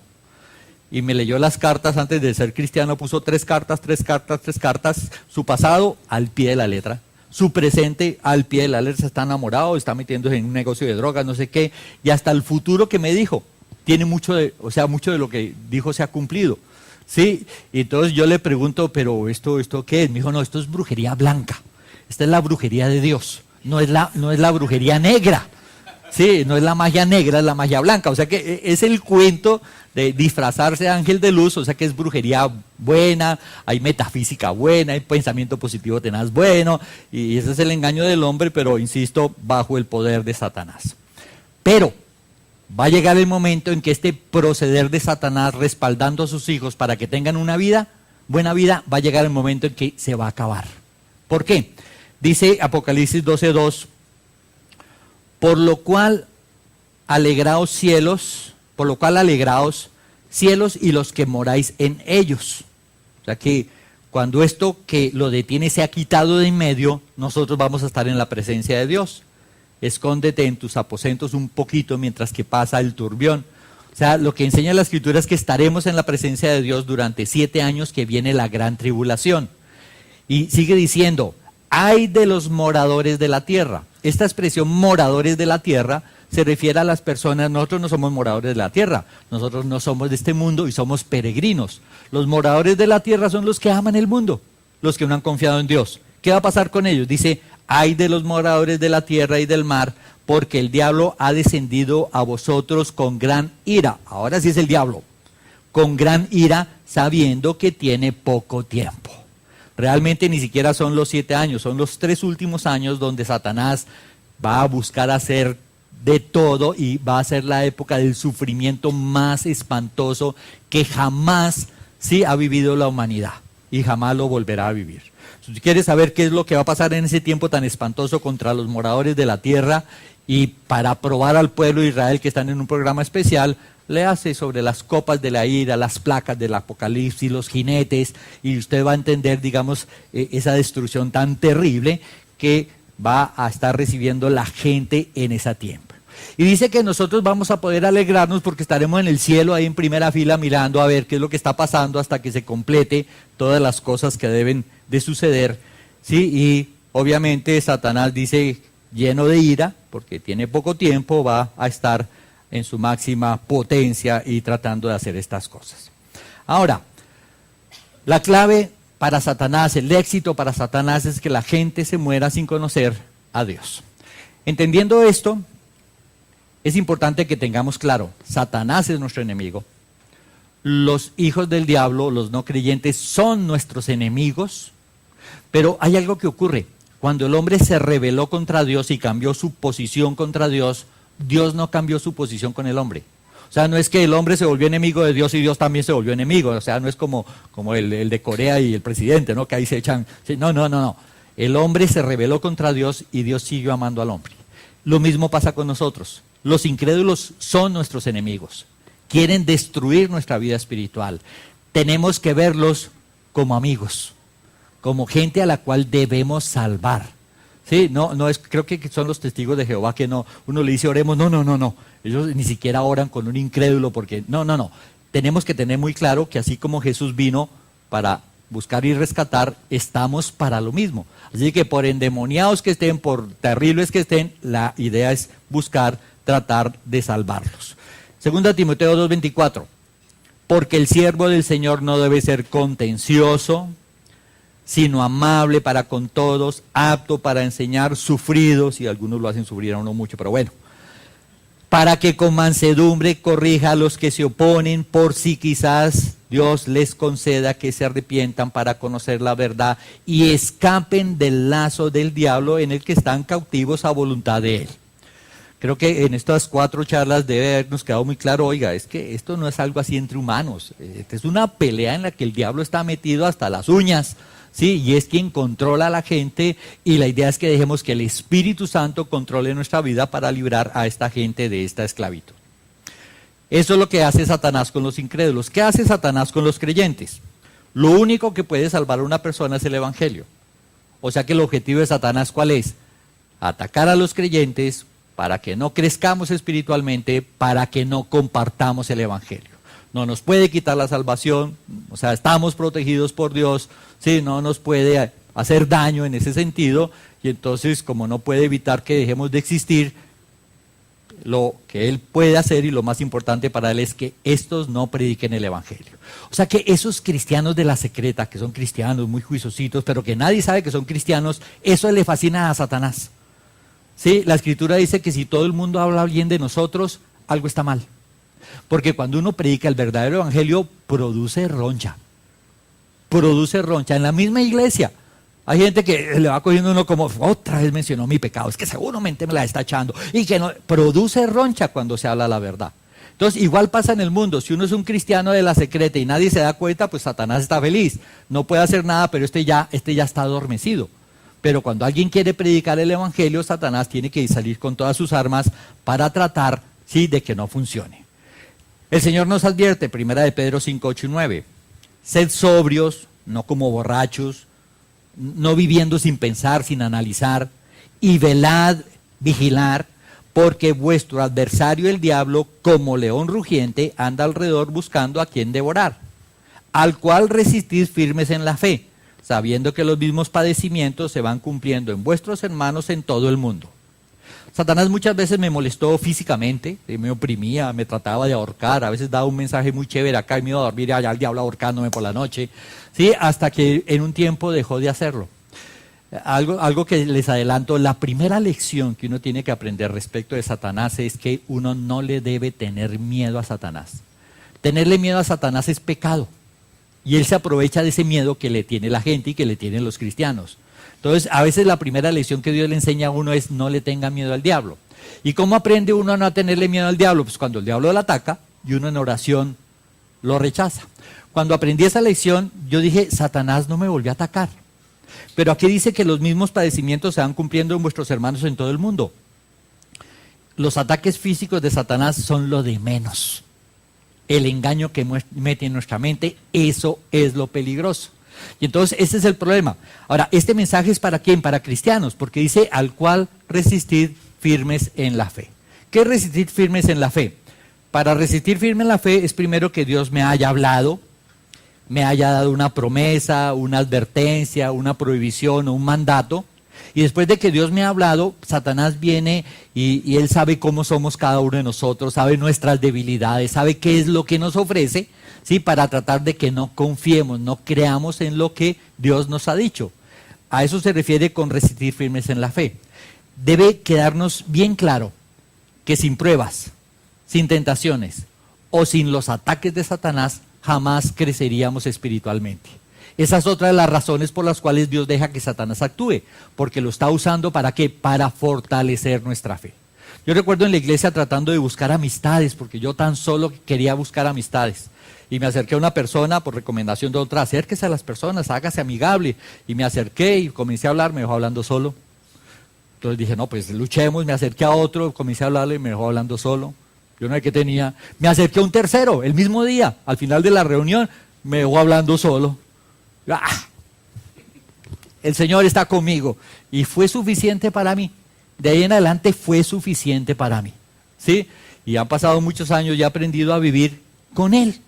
Y me leyó las cartas antes de ser cristiano, puso 3 cartas, su pasado al pie de la letra, su presente al pie de la letra, está enamorado, está metiéndose en un negocio de drogas, no sé qué, y hasta el futuro que me dijo, tiene mucho de lo que dijo se ha cumplido. Sí, y entonces yo le pregunto, pero ¿esto qué es? Me dijo, no, esto es brujería blanca. Esta es la brujería de Dios, no es la brujería negra. Sí, no es la magia negra, es la magia blanca. O sea que es el cuento de disfrazarse de ángel de luz, o sea que es brujería buena, hay metafísica buena, hay pensamiento positivo tenaz bueno, y ese es el engaño del hombre, pero insisto, bajo el poder de Satanás. Pero va a llegar el momento en que este proceder de Satanás respaldando a sus hijos para que tengan una vida, buena vida, va a llegar el momento en que se va a acabar. ¿Por qué? Dice Apocalipsis 12:2, por lo cual alegraos cielos y los que moráis en ellos. O sea que cuando esto que lo detiene se ha quitado de en medio, nosotros vamos a estar en la presencia de Dios. Escóndete en tus aposentos un poquito mientras que pasa el turbión. O sea, lo que enseña la Escritura es que estaremos en la presencia de Dios durante 7 años que viene la gran tribulación. Y sigue diciendo, ay de los moradores de la tierra. Esta expresión moradores de la tierra se refiere a las personas, nosotros no somos moradores de la tierra, nosotros no somos de este mundo y somos peregrinos. Los moradores de la tierra son los que aman el mundo, los que no han confiado en Dios. ¿Qué va a pasar con ellos? Dice, ay de los moradores de la tierra y del mar, porque el diablo ha descendido a vosotros con gran ira. Ahora sí es el diablo. Con gran ira, sabiendo que tiene poco tiempo. Realmente ni siquiera son los 7 años, son los 3 últimos años donde Satanás va a buscar hacer de todo y va a ser la época del sufrimiento más espantoso que jamás ha vivido la humanidad y jamás lo volverá a vivir. Si quieres saber qué es lo que va a pasar en ese tiempo tan espantoso contra los moradores de la tierra y para probar al pueblo de Israel que están en un programa especial, léase sobre las copas de la ira, las placas del Apocalipsis, los jinetes, y usted va a entender, digamos, esa destrucción tan terrible que va a estar recibiendo la gente en ese tiempo. Y dice que nosotros vamos a poder alegrarnos porque estaremos en el cielo ahí en primera fila mirando a ver qué es lo que está pasando hasta que se complete todas las cosas que deben de suceder, ¿sí? Y obviamente Satanás dice, lleno de ira, porque tiene poco tiempo, va a estar en su máxima potencia y tratando de hacer estas cosas. Ahora, la clave para Satanás, el éxito para Satanás es que la gente se muera sin conocer a Dios. Entendiendo esto, es importante que tengamos claro, Satanás es nuestro enemigo. Los hijos del diablo, los no creyentes, son nuestros enemigos, pero hay algo que ocurre. Cuando el hombre se rebeló contra Dios y cambió su posición contra Dios, Dios no cambió su posición con el hombre. O sea, no es que el hombre se volvió enemigo de Dios y Dios también se volvió enemigo. O sea, no es como el de Corea y el presidente, ¿no? Que ahí se echan... No. El hombre se rebeló contra Dios y Dios siguió amando al hombre. Lo mismo pasa con nosotros. Los incrédulos son nuestros enemigos. Quieren destruir nuestra vida espiritual. Tenemos que verlos como amigos, como gente a la cual debemos salvar. Sí, no es, creo que son los testigos de Jehová que no, uno le dice oremos, no. Ellos ni siquiera oran con un incrédulo porque, no. Tenemos que tener muy claro que así como Jesús vino para buscar y rescatar, estamos para lo mismo. Así que por endemoniados que estén, por terribles que estén, la idea es buscar, tratar de salvarlos. 2 Timoteo 2:24, porque el siervo del Señor no debe ser contencioso, sino amable para con todos, apto para enseñar, sufrido, si algunos lo hacen sufrir a uno mucho, pero bueno, para que con mansedumbre corrija a los que se oponen, por si quizás Dios les conceda que se arrepientan para conocer la verdad y escapen del lazo del diablo en el que están cautivos a voluntad de él. Creo que en estas 4 charlas debe habernos quedado muy claro, oiga, es que esto no es algo así entre humanos, es una pelea en la que el diablo está metido hasta las uñas, ¿sí? Y es quien controla a la gente y la idea es que dejemos que el Espíritu Santo controle nuestra vida para librar a esta gente de esta esclavitud. Eso es lo que hace Satanás con los incrédulos. ¿Qué hace Satanás con los creyentes? Lo único que puede salvar a una persona es el Evangelio. O sea que el objetivo de Satanás, ¿cuál es? Atacar a los creyentes para que no crezcamos espiritualmente, para que no compartamos el Evangelio. No nos puede quitar la salvación, o sea, estamos protegidos por Dios, ¿sí? No nos puede hacer daño en ese sentido, y entonces como no puede evitar que dejemos de existir, lo que él puede hacer y lo más importante para él es que estos no prediquen el Evangelio. O sea que esos cristianos de la secreta, que son cristianos muy juiciositos, pero que nadie sabe que son cristianos, eso le fascina a Satanás. Sí, la Escritura dice que si todo el mundo habla bien de nosotros, algo está mal. Porque cuando uno predica el verdadero Evangelio, produce roncha. Produce roncha en la misma iglesia. Hay gente que le va cogiendo uno como, otra vez mencionó mi pecado, es que seguramente me la está echando. Y que no, produce roncha cuando se habla la verdad. Entonces, igual pasa en el mundo. Si uno es un cristiano de la secreta y nadie se da cuenta, pues Satanás está feliz. No puede hacer nada, pero este ya está adormecido. Pero cuando alguien quiere predicar el Evangelio, Satanás tiene que salir con todas sus armas para tratar, sí, de que no funcione. El Señor nos advierte, 1 de Pedro 5, 8 y 9. Sed sobrios, no como borrachos, no viviendo sin pensar, sin analizar, y velad, vigilar, porque vuestro adversario el diablo, como león rugiente, anda alrededor buscando a quien devorar, al cual resistís firmes en la fe, sabiendo que los mismos padecimientos se van cumpliendo en vuestros hermanos en todo el mundo. Satanás muchas veces me molestó físicamente, me oprimía, me trataba de ahorcar, a veces daba un mensaje muy chévere acá y me iba a dormir y allá el diablo ahorcándome por la noche, ¿sí? Hasta que en un tiempo dejó de hacerlo. Algo que les adelanto, la primera lección que uno tiene que aprender respecto de Satanás es que uno no le debe tener miedo a Satanás. Tenerle miedo a Satanás es pecado. Y él se aprovecha de ese miedo que le tiene la gente y que le tienen los cristianos. Entonces, a veces la primera lección que Dios le enseña a uno es no le tenga miedo al diablo. ¿Y cómo aprende uno a no tenerle miedo al diablo? Pues cuando el diablo lo ataca y uno en oración lo rechaza. Cuando aprendí esa lección, yo dije, Satanás no me volvió a atacar. Pero aquí dice que los mismos padecimientos se van cumpliendo en vuestros hermanos en todo el mundo. Los ataques físicos de Satanás son lo de menos. el engaño que mete en nuestra mente, eso es lo peligroso. Y entonces ese es el problema. Ahora, este mensaje es para quién, para cristianos, porque dice al cual resistir firmes en la fe. ¿Qué es resistir firmes en la fe? Para resistir firme en la fe es primero que Dios me haya hablado, me haya dado una promesa, una advertencia, una prohibición o un mandato. Y después de que Dios me ha hablado, Satanás viene y él sabe cómo somos cada uno de nosotros, sabe nuestras debilidades, sabe qué es lo que nos ofrece, ¿sí? Para tratar de que no confiemos, no creamos en lo que Dios nos ha dicho. A eso se refiere con resistir firmes en la fe. Debe quedarnos bien claro que sin pruebas, sin tentaciones o sin los ataques de Satanás, jamás creceríamos espiritualmente. Esa es otra de las razones por las cuales Dios deja que Satanás actúe, porque lo está usando ¿para qué? Para fortalecer nuestra fe. Yo recuerdo en la iglesia tratando de buscar amistades, porque yo tan solo quería buscar amistades. Y me acerqué a una persona por recomendación de otra, acérquese a las personas, hágase amigable. Y me acerqué y comencé a hablar, me dejó hablando solo. Entonces dije, no, pues luchemos, me acerqué a otro, comencé a hablarle y me dejó hablando solo. Yo no sé qué tenía. Me acerqué a un tercero, el mismo día, al final de la reunión, me dejó hablando solo. ¡Ah! El Señor está conmigo. Y fue suficiente para mí. De ahí en adelante fue suficiente para mí. ¿Sí? Y han pasado muchos años y he aprendido a vivir con Él.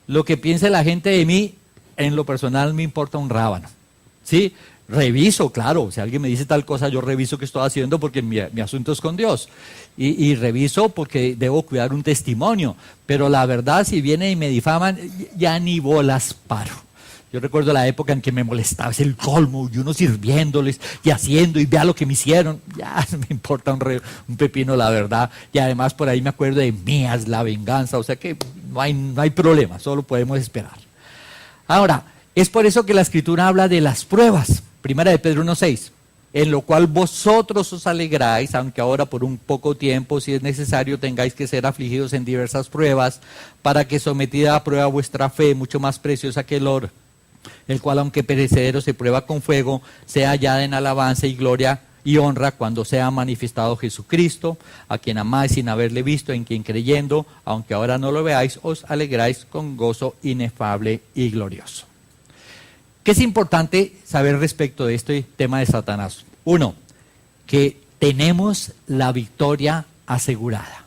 Lo que piense la gente de mí, en lo personal me importa un rábano. ¿Sí? Reviso, claro, si alguien me dice tal cosa, yo reviso qué estoy haciendo porque mi asunto es con Dios. Y reviso porque debo cuidar un testimonio. Pero la verdad, si vienen y me difaman, ya ni bolas paro. Yo recuerdo la época en que me molestaba, es el colmo, y uno sirviéndoles y haciendo, y vea lo que me hicieron. Ya no me importa un pepino, la verdad. Y además por ahí me acuerdo de mías, la venganza, o sea que no hay problema, solo podemos esperar. Ahora, es por eso que la Escritura habla de las pruebas. Primera de Pedro 1:6, en lo cual vosotros os alegráis, aunque ahora por un poco tiempo, si es necesario, tengáis que ser afligidos en diversas pruebas, para que sometida a prueba vuestra fe, mucho más preciosa que el oro, el cual aunque perecedero se prueba con fuego, sea hallada en alabanza y gloria y honra cuando sea manifestado Jesucristo, a quien amáis sin haberle visto, en quien creyendo, aunque ahora no lo veáis, os alegráis con gozo inefable y glorioso. ¿Qué es importante saber respecto de este tema de Satanás? Uno, que tenemos la victoria asegurada.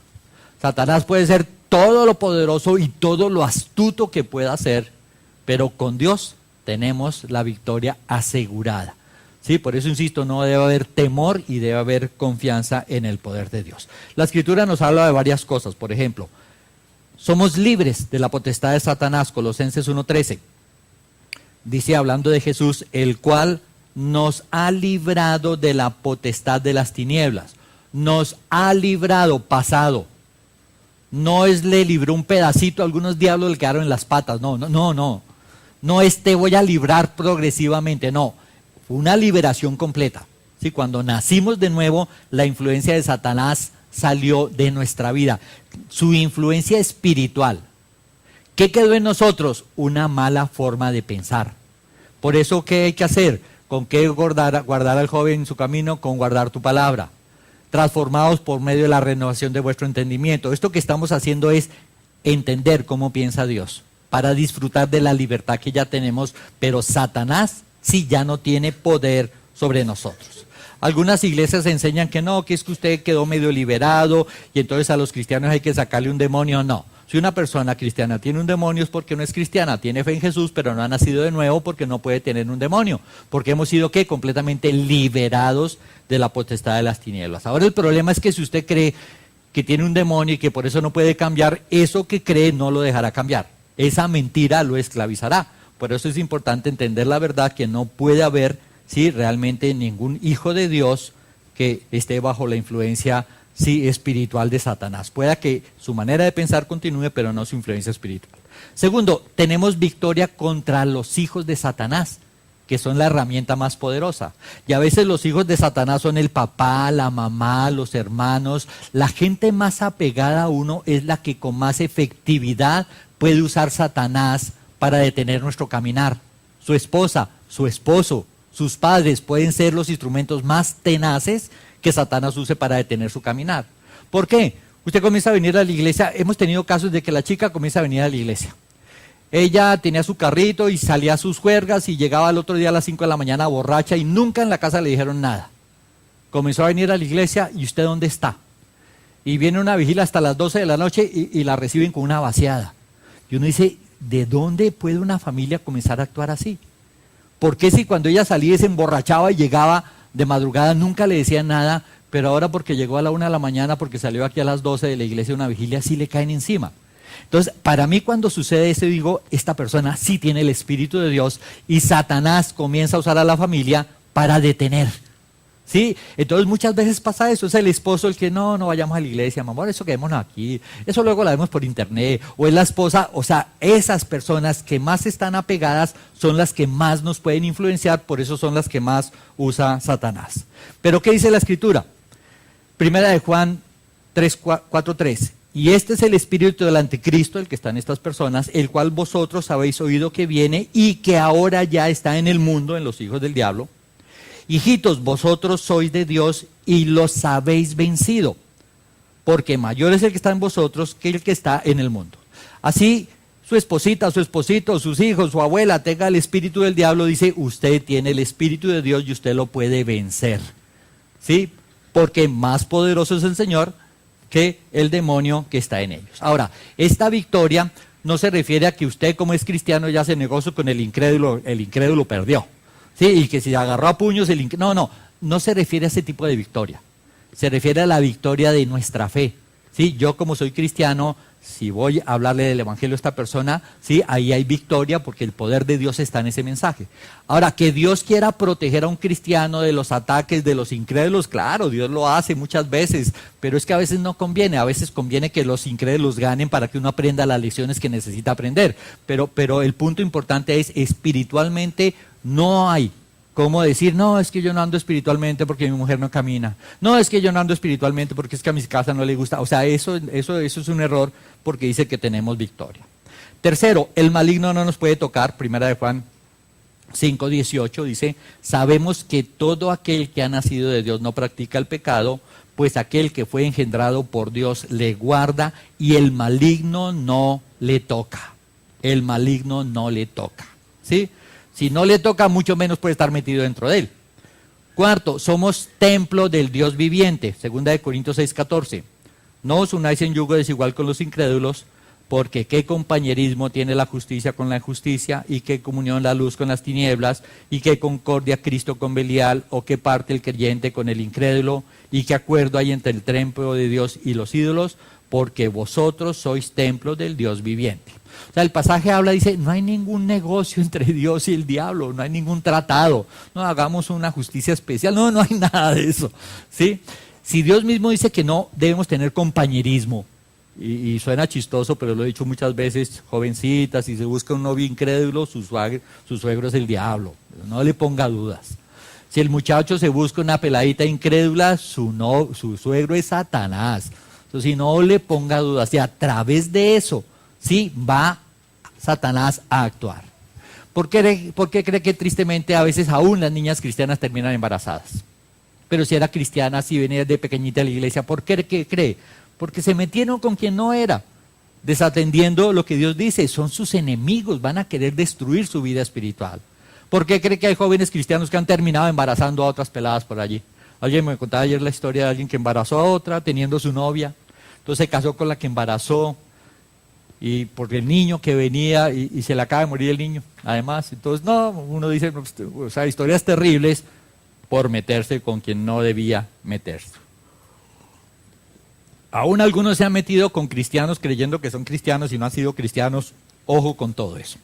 Satanás puede ser todo lo poderoso y todo lo astuto que pueda ser, pero con Dios tenemos la victoria asegurada. Sí, por eso insisto, no debe haber temor y debe haber confianza en el poder de Dios. La Escritura nos habla de varias cosas. Por ejemplo, somos libres de la potestad de Satanás, Colosenses 1:13. Dice, hablando de Jesús, el cual nos ha librado de la potestad de las tinieblas. Nos ha librado, pasado. No es le libró un pedacito, algunos diablos le quedaron en las patas. No. No es te voy a librar progresivamente, no. Fue una liberación completa. ¿Sí? Cuando nacimos de nuevo, la influencia de Satanás salió de nuestra vida. Su influencia espiritual. ¿Qué quedó en nosotros? Una mala forma de pensar. Por eso, ¿qué hay que hacer? ¿Con qué guardar al joven en su camino? Con guardar tu palabra. Transformados por medio de la renovación de vuestro entendimiento. Esto que estamos haciendo es entender cómo piensa Dios, para disfrutar de la libertad que ya tenemos, pero Satanás sí ya no tiene poder sobre nosotros. Algunas iglesias enseñan que no, que es que usted quedó medio liberado y entonces a los cristianos hay que sacarle un demonio. No, si una persona cristiana tiene un demonio es porque no es cristiana, tiene fe en Jesús, pero no ha nacido de nuevo porque no puede tener un demonio, porque hemos sido ¿qué? Completamente liberados de la potestad de las tinieblas. Ahora el problema es que si usted cree que tiene un demonio y que por eso no puede cambiar, eso que cree no lo dejará cambiar. Esa mentira lo esclavizará. Por eso es importante entender la verdad que no puede haber realmente ningún hijo de Dios que esté bajo la influencia espiritual de Satanás. Pueda que su manera de pensar continúe, pero no su influencia espiritual. Segundo, tenemos victoria contra los hijos de Satanás, que son la herramienta más poderosa. Y a veces los hijos de Satanás son el papá, la mamá, los hermanos. La gente más apegada a uno es la que con más efectividad puede usar Satanás para detener nuestro caminar. Su esposa, su esposo, sus padres pueden ser los instrumentos más tenaces que Satanás use para detener su caminar. ¿Por qué? Usted comienza a venir a la iglesia, hemos tenido casos de que la chica comienza a venir a la iglesia. Ella tenía su carrito y salía a sus juergas y llegaba al otro día a las 5 de la mañana borracha y nunca en la casa le dijeron nada. Comenzó a venir a la iglesia y ¿usted dónde está? Y viene una vigilia hasta las 12 de la noche y la reciben con una vaciada. Y uno dice, ¿de dónde puede una familia comenzar a actuar así? ¿Por qué si cuando ella salía y se emborrachaba y llegaba de madrugada nunca le decían nada, pero ahora porque llegó a la 1 de la mañana, porque salió aquí a las 12 de la iglesia de una vigilia, sí le caen encima? Entonces, para mí cuando sucede eso, digo, esta persona sí tiene el Espíritu de Dios y Satanás comienza a usar a la familia para detener. ¿Sí? Entonces muchas veces pasa eso, es el esposo el que no vayamos a la iglesia, mamá, eso quedémonos aquí, eso luego lo vemos por internet, o es la esposa, o sea, esas personas que más están apegadas son las que más nos pueden influenciar, por eso son las que más usa Satanás. Pero ¿qué dice la Escritura? Primera de Juan 4:3, y este es el espíritu del anticristo, el que está en estas personas, el cual vosotros habéis oído que viene y que ahora ya está en el mundo, en los hijos del diablo. Hijitos, vosotros sois de Dios y los habéis vencido, porque mayor es el que está en vosotros que el que está en el mundo. Así, su esposita, su esposito, sus hijos, su abuela tenga el espíritu del diablo, dice, usted tiene el espíritu de Dios y usted lo puede vencer. ¿Sí? Porque más poderoso es el Señor que el demonio que está en ellos. Ahora, esta victoria no se refiere a que usted como es cristiano ya se negoció con el incrédulo perdió. Sí, y que si agarró a puños no se refiere a ese tipo de victoria. Se refiere a la victoria de nuestra fe. Sí, yo como soy cristiano, si voy a hablarle del evangelio a esta persona, sí, ahí hay victoria porque el poder de Dios está en ese mensaje. Ahora, que Dios quiera proteger a un cristiano de los ataques de los incrédulos, claro, Dios lo hace muchas veces, pero es que a veces no conviene, a veces conviene que los incrédulos ganen para que uno aprenda las lecciones que necesita aprender. Pero el punto importante es, espiritualmente no hay cómo decir, no, es que yo no ando espiritualmente porque mi mujer no camina. No, es que yo no ando espiritualmente porque es que a mi casa no le gusta. O sea, eso es un error porque dice que tenemos victoria. Tercero, el maligno no nos puede tocar. Primera de Juan 5:18 dice, sabemos que todo aquel que ha nacido de Dios no practica el pecado, pues aquel que fue engendrado por Dios le guarda y el maligno no le toca. El maligno no le toca. ¿Sí? Si no le toca, mucho menos puede estar metido dentro de él. Cuarto, somos templo del Dios viviente. Segunda de Corintios 6:14. No os unáis en yugo desigual con los incrédulos, porque qué compañerismo tiene la justicia con la injusticia, y qué comunión la luz con las tinieblas, y qué concordia Cristo con Belial, o qué parte el creyente con el incrédulo, y qué acuerdo hay entre el templo de Dios y los ídolos, porque vosotros sois templo del Dios viviente. O sea, el pasaje habla, dice, no hay ningún negocio entre Dios y el diablo, no hay ningún tratado, no hagamos una justicia especial, no hay nada de eso, ¿sí? Si Dios mismo dice que no debemos tener compañerismo, y suena chistoso, pero lo he dicho muchas veces, jovencitas, si se busca un novio incrédulo, su suegro es el diablo, no le ponga dudas. Si el muchacho se busca una peladita incrédula, su suegro es Satanás. Entonces, si no le ponga dudas, y a través de eso, sí, va Satanás a actuar. ¿Por qué cree que tristemente a veces aún las niñas cristianas terminan embarazadas? Pero si era cristiana, si venía de pequeñita a la iglesia, ¿por qué cree? Porque se metieron con quien no era, desatendiendo lo que Dios dice, son sus enemigos, van a querer destruir su vida espiritual. ¿Por qué cree que hay jóvenes cristianos que han terminado embarazando a otras peladas por allí? Alguien me contaba ayer la historia de alguien que embarazó a otra teniendo su novia, entonces se casó con la que embarazó, y porque el niño que venía y se le acaba de morir el niño, además, entonces uno dice, o sea, historias terribles por meterse con quien no debía meterse. Aún algunos se han metido con cristianos creyendo que son cristianos y no han sido cristianos, ojo con todo eso.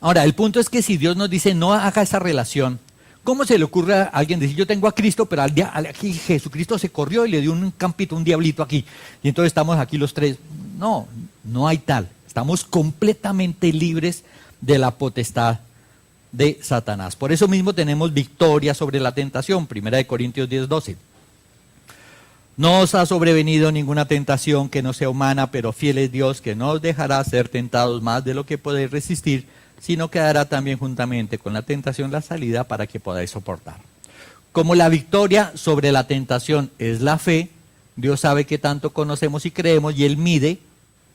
Ahora, el punto es que si Dios nos dice no haga esa relación, ¿cómo se le ocurre a alguien decir yo tengo a Cristo, pero aquí Jesucristo se corrió y le dio un campito, un diablito aquí, y entonces estamos aquí los tres? No hay tal. Estamos completamente libres de la potestad de Satanás. Por eso mismo tenemos victoria sobre la tentación. Primera de Corintios 10:12. No os ha sobrevenido ninguna tentación que no sea humana, pero fiel es Dios, que no os dejará ser tentados más de lo que podéis resistir, sino que dará también juntamente con la tentación la salida para que podáis soportar. Como la victoria sobre la tentación es la fe, Dios sabe qué tanto conocemos y creemos y Él mide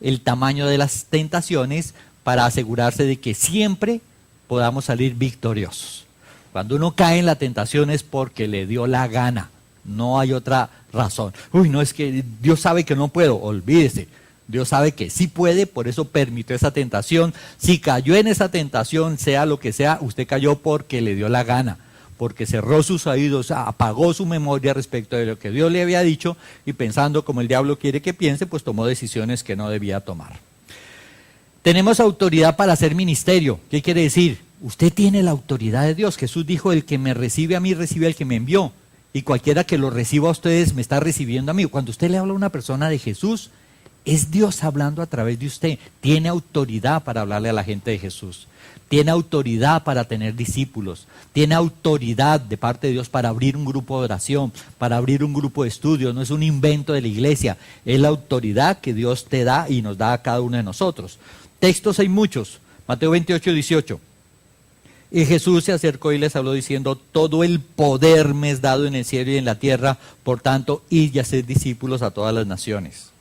el tamaño de las tentaciones para asegurarse de que siempre podamos salir victoriosos. Cuando uno cae en la tentación es porque le dio la gana, no hay otra razón. Uy, no, es que Dios sabe que no puedo, olvídese. Dios sabe que sí puede, por eso permitió esa tentación. Si cayó en esa tentación, sea lo que sea, usted cayó porque le dio la gana, porque cerró sus oídos, apagó su memoria respecto de lo que Dios le había dicho y pensando como el diablo quiere que piense, pues tomó decisiones que no debía tomar. Tenemos autoridad para hacer ministerio. ¿Qué quiere decir? Usted tiene la autoridad de Dios. Jesús dijo, el que me recibe a mí, recibe al que me envió. Y cualquiera que lo reciba a ustedes, me está recibiendo a mí. Cuando usted le habla a una persona de Jesús, es Dios hablando a través de usted. Tiene autoridad para hablarle a la gente de Jesús. Tiene autoridad para tener discípulos. Tiene autoridad de parte de Dios para abrir un grupo de oración, para abrir un grupo de estudio. No es un invento de la iglesia. Es la autoridad que Dios te da y nos da a cada uno de nosotros. Textos hay muchos. Mateo 28, 18. Y Jesús se acercó y les habló diciendo, todo el poder me es dado en el cielo y en la tierra, por tanto, id y haced discípulos a todas las naciones.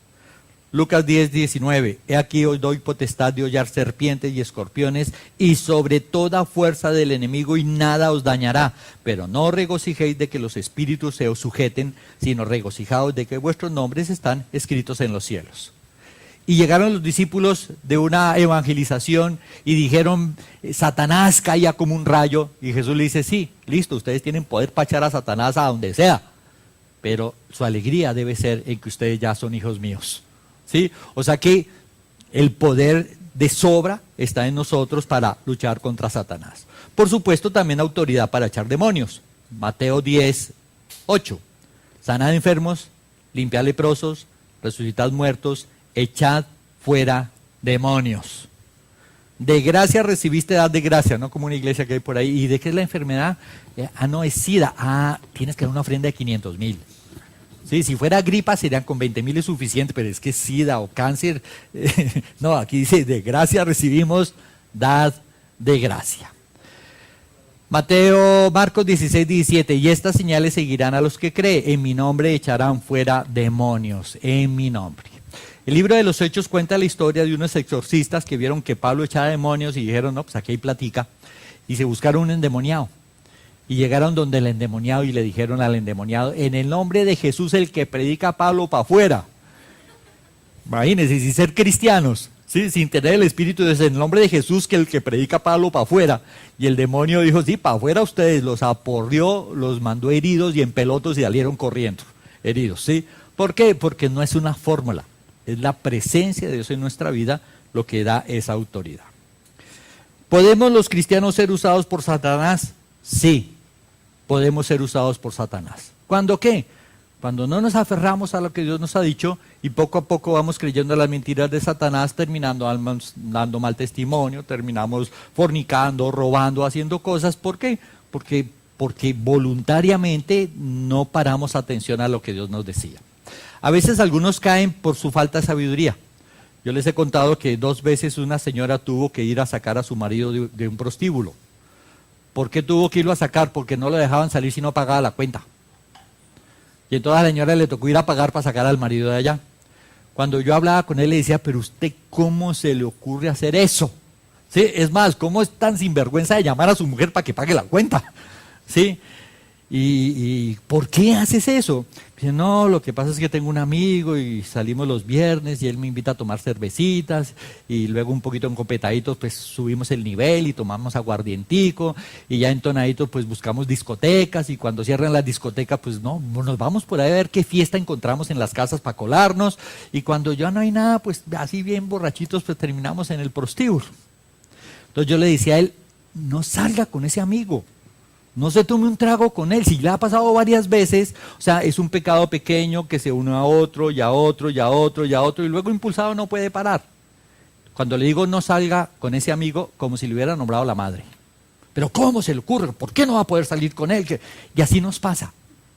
Lucas 10, 19, he aquí os doy potestad de hollar serpientes y escorpiones y sobre toda fuerza del enemigo y nada os dañará, pero no regocijéis de que los espíritus se os sujeten, sino regocijaos de que vuestros nombres están escritos en los cielos. Y llegaron los discípulos de una evangelización y dijeron, Satanás caía como un rayo. Y Jesús le dice, sí, listo, ustedes tienen poder para echar a Satanás a donde sea. Pero su alegría debe ser en que ustedes ya son hijos míos. ¿Sí? O sea que el poder de sobra está en nosotros para luchar contra Satanás. Por supuesto, también autoridad para echar demonios. Mateo 10, 8. Sanad enfermos, limpiad leprosos, resucitad muertos, echad fuera demonios. De gracia recibiste, dad de gracia, no como una iglesia que hay por ahí. ¿Y de qué es la enfermedad? No, es SIDA. Tienes que dar una ofrenda de 500,000. Sí, si fuera gripa serían con 20,000 es suficiente, pero es que SIDA o cáncer, no, aquí dice, de gracia recibimos, dad de gracia. Marcos 16, 17, y estas señales seguirán a los que creen, en mi nombre echarán fuera demonios, en mi nombre. El libro de los Hechos cuenta la historia de unos exorcistas que vieron que Pablo echaba demonios y dijeron, no, pues aquí hay platica, y se buscaron un endemoniado. Y llegaron donde el endemoniado y le dijeron al endemoniado, en el nombre de Jesús el que predica Pablo para afuera. Imagínense, sin ser cristianos, ¿sí? Sin tener el Espíritu de Dios, en el nombre de Jesús que el que predica Pablo para afuera. Y el demonio dijo, sí, para afuera ustedes, los aporrió, los mandó heridos y en pelotos y salieron corriendo, heridos, ¿sí? ¿Por qué? Porque no es una fórmula, es la presencia de Dios en nuestra vida lo que da esa autoridad. ¿Podemos los cristianos ser usados por Satanás? Sí. Podemos ser usados por Satanás. ¿Cuándo qué? Cuando no nos aferramos a lo que Dios nos ha dicho y poco a poco vamos creyendo las mentiras de Satanás, terminando dando mal testimonio, terminamos fornicando, robando, haciendo cosas. ¿Por qué? Porque voluntariamente no paramos atención a lo que Dios nos decía. A veces algunos caen por su falta de sabiduría. Yo les he contado que 2 veces una señora tuvo que ir a sacar a su marido de un prostíbulo. ¿Por qué tuvo que irlo a sacar? Porque no lo dejaban salir si no pagaba la cuenta. Y entonces a la señora le tocó ir a pagar para sacar al marido de allá. Cuando yo hablaba con él le decía, pero usted ¿cómo se le ocurre hacer eso? ¿Sí? Es más, ¿cómo es tan sinvergüenza de llamar a su mujer para que pague la cuenta? ¿Sí? ¿Y por qué haces eso? Dice, no, lo que pasa es que tengo un amigo y salimos los viernes y él me invita a tomar cervecitas y luego un poquito encopetaditos pues subimos el nivel y tomamos aguardientico y ya entonaditos pues buscamos discotecas y cuando cierran las discotecas pues no, nos vamos por ahí a ver qué fiesta encontramos en las casas para colarnos y cuando ya no hay nada pues así bien borrachitos pues terminamos en el prostíbulo. Entonces yo le decía a él, no salga con ese amigo. No se tome un trago con él, si le ha pasado varias veces, o sea, es un pecado pequeño que se une a otro, y a otro, y a otro, y a otro, y luego impulsado no puede parar. Cuando le digo no salga con ese amigo, como si le hubiera nombrado la madre. Pero ¿cómo se le ocurre? ¿Por qué no va a poder salir con él? Y así nos pasa.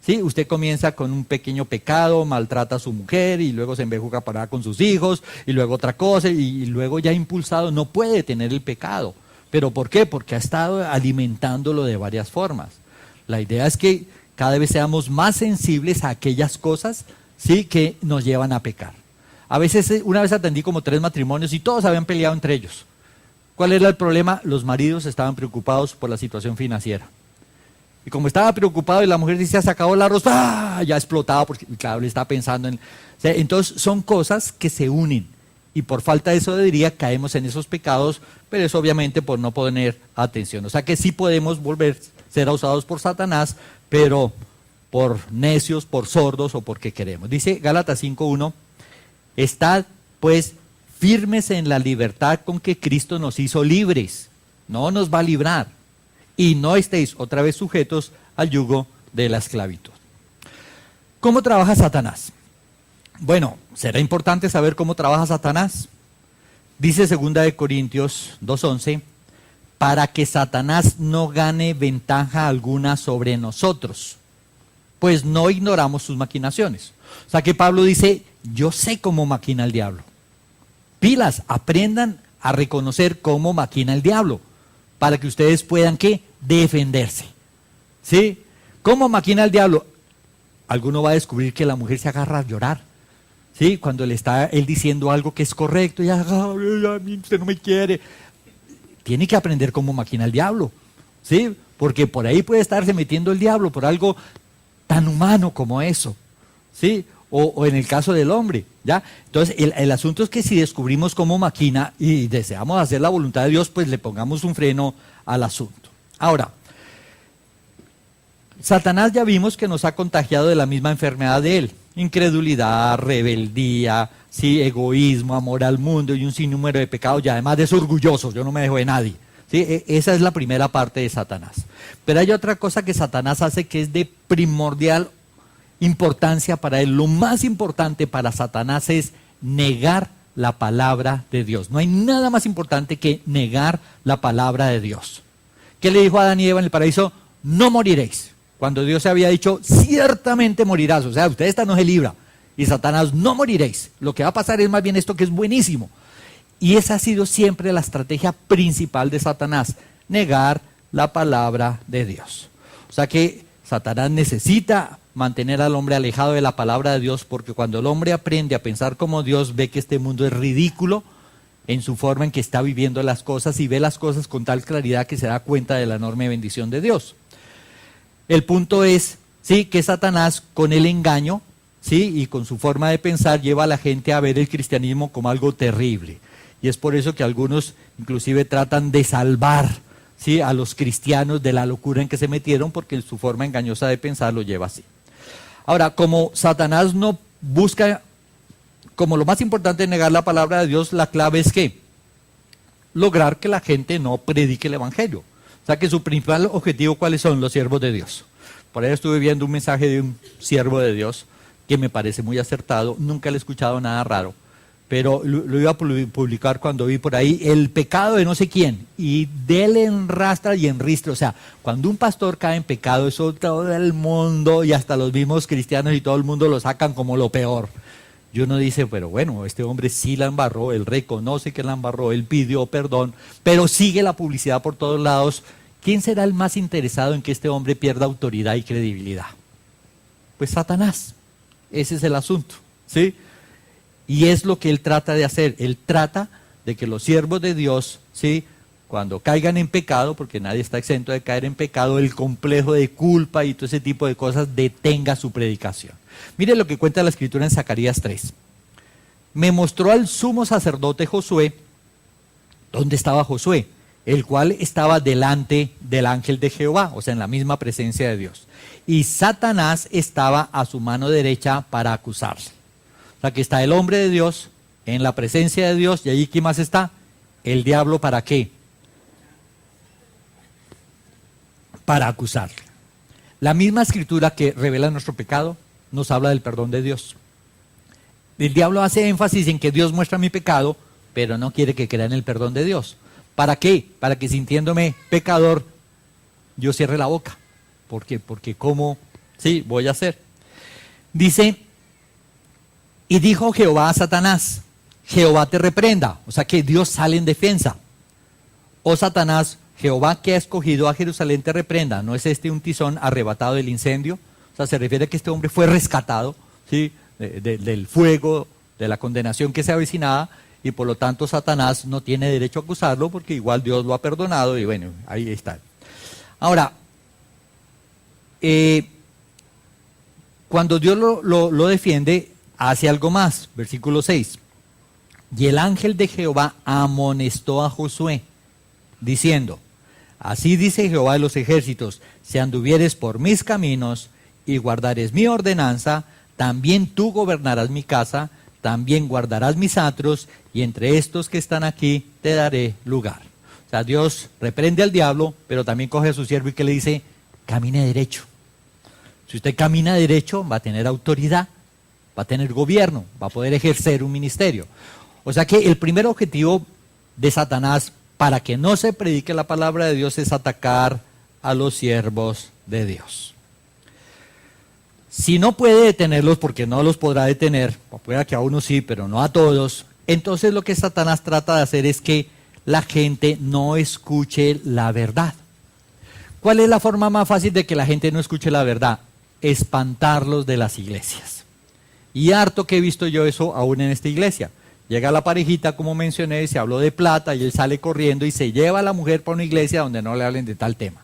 ¿Sí? Usted comienza con un pequeño pecado, maltrata a su mujer, y luego se embejuca para con sus hijos, y luego otra cosa, y luego ya impulsado no puede tener el pecado. ¿Pero por qué? Porque ha estado alimentándolo de varias formas. La idea es que cada vez seamos más sensibles a aquellas cosas ¿sí?, que nos llevan a pecar. A veces, una vez atendí como 3 matrimonios y todos habían peleado entre ellos. ¿Cuál era el problema? Los maridos estaban preocupados por la situación financiera. Y como estaba preocupado y la mujer decía, se acabó el arroz, ¡ah!, ya explotaba porque, claro, le estaba pensando en... O sea, entonces son cosas que se unen. Y por falta de eso diría, caemos en esos pecados, pero es obviamente por no poner atención. O sea que sí podemos volver a ser usados por Satanás, pero por necios, por sordos o porque queremos. Dice Gálatas 5:1, estad pues firmes en la libertad con que Cristo nos hizo libres. No nos va a librar. Y no estéis otra vez sujetos al yugo de la esclavitud. ¿Cómo trabaja Satanás? Bueno, será importante saber cómo trabaja Satanás. Dice 2 Corintios 2:11, para que Satanás no gane ventaja alguna sobre nosotros, pues no ignoramos sus maquinaciones. O sea que Pablo dice, yo sé cómo maquina el diablo. Pilas, aprendan a reconocer cómo maquina el diablo, para que ustedes puedan, ¿qué?, defenderse. ¿Sí? ¿Cómo maquina el diablo? Alguno va a descubrir que la mujer se agarra a llorar. ¿Sí? Cuando le está él diciendo algo que es correcto, ya, usted no me quiere. Tiene que aprender cómo maquina el diablo. ¿Sí? Porque por ahí puede estarse metiendo el diablo por algo tan humano como eso. ¿Sí? O en el caso del hombre, ¿ya? Entonces, el asunto es que si descubrimos cómo maquina y deseamos hacer la voluntad de Dios, pues le pongamos un freno al asunto. Ahora, Satanás ya vimos que nos ha contagiado de la misma enfermedad de él. Incredulidad, rebeldía, ¿sí?, egoísmo, amor al mundo y un sinnúmero de pecados, y además de eso orgullosos, yo no me dejo de nadie. ¿Sí? Esa es la primera parte de Satanás. Pero hay otra cosa que Satanás hace que es de primordial importancia para él. Lo más importante para Satanás es negar la palabra de Dios. No hay nada más importante que negar la palabra de Dios. ¿Qué le dijo a Adán y Eva en el paraíso? No moriréis. Cuando Dios se había dicho, ciertamente morirás. O sea, usted esta no se libra. Y Satanás, no moriréis. Lo que va a pasar es más bien esto que es buenísimo. Y esa ha sido siempre la estrategia principal de Satanás. Negar la palabra de Dios. O sea que Satanás necesita mantener al hombre alejado de la palabra de Dios, porque cuando el hombre aprende a pensar como Dios, ve que este mundo es ridículo en su forma en que está viviendo las cosas y ve las cosas con tal claridad que se da cuenta de la enorme bendición de Dios. El punto es, sí, que Satanás con el engaño, sí, y con su forma de pensar lleva a la gente a ver el cristianismo como algo terrible. Y es por eso que algunos inclusive tratan de salvar, sí, a los cristianos de la locura en que se metieron, porque su forma engañosa de pensar lo lleva así. Ahora, como Satanás no busca, como lo más importante es negar la palabra de Dios, la clave es que lograr que la gente no predique el evangelio. O sea que su principal objetivo, ¿cuáles son? Los siervos de Dios. Por ahí estuve viendo un mensaje de un siervo de Dios que me parece muy acertado, nunca le he escuchado nada raro, pero lo iba a publicar cuando vi por ahí el pecado de no sé quién, y dele en rastra y en ristre. O sea, cuando un pastor cae en pecado, eso todo el mundo y hasta los mismos cristianos y todo el mundo lo sacan como lo peor. Y uno dice, pero bueno, este hombre sí la embarró, él reconoce que la embarró, él pidió perdón, pero sigue la publicidad por todos lados. ¿Quién será el más interesado en que este hombre pierda autoridad y credibilidad? Pues Satanás. Ese es el asunto, ¿sí? Y es lo que él trata de hacer. Él trata de que los siervos de Dios, ¿sí?, cuando caigan en pecado, porque nadie está exento de caer en pecado, el complejo de culpa y todo ese tipo de cosas detenga su predicación. Mire lo que cuenta la Escritura en Zacarías 3. Me mostró al sumo sacerdote Josué. ¿Dónde estaba Josué? El cual estaba delante del ángel de Jehová, o sea, en la misma presencia de Dios. Y Satanás estaba a su mano derecha para acusarle. O sea, que está el hombre de Dios en la presencia de Dios, y allí ¿quién más está? El diablo, ¿para qué? Para acusarle. La misma Escritura que revela nuestro pecado nos habla del perdón de Dios. El diablo hace énfasis en que Dios muestra mi pecado, pero no quiere que crea en el perdón de Dios. ¿Para qué? Para que sintiéndome pecador, yo cierre la boca. ¿Por qué? Porque ¿cómo? Sí, voy a hacer. Dice, y dijo Jehová a Satanás, Jehová te reprenda. O sea que Dios sale en defensa. Oh Satanás, Jehová que ha escogido a Jerusalén te reprenda. ¿No es este un tizón arrebatado del incendio? O sea, se refiere a que este hombre fue rescatado, ¿sí?, del fuego, de la condenación que se avecinaba, y por lo tanto Satanás no tiene derecho a acusarlo porque igual Dios lo ha perdonado y bueno, ahí está. Ahora, cuando Dios lo defiende, hace algo más, versículo 6. Y el ángel de Jehová amonestó a Josué, diciendo, así dice Jehová de los ejércitos, si anduvieres por mis caminos y guardares mi ordenanza, también tú gobernarás mi casa, también guardarás mis atros, y entre estos que están aquí te daré lugar. O sea, Dios reprende al diablo, pero también coge a su siervo y que le dice, camine derecho. Si usted camina derecho, va a tener autoridad, va a tener gobierno, va a poder ejercer un ministerio. O sea que el primer objetivo de Satanás para que no se predique la palabra de Dios es atacar a los siervos de Dios. Si no puede detenerlos, porque no los podrá detener, puede que a unos sí, pero no a todos, entonces lo que Satanás trata de hacer es que la gente no escuche la verdad. ¿Cuál es la forma más fácil de que la gente no escuche la verdad? Espantarlos de las iglesias. Y harto que he visto yo eso aún en esta iglesia. Llega la parejita, como mencioné, se habló de plata y él sale corriendo y se lleva a la mujer para una iglesia donde no le hablen de tal tema.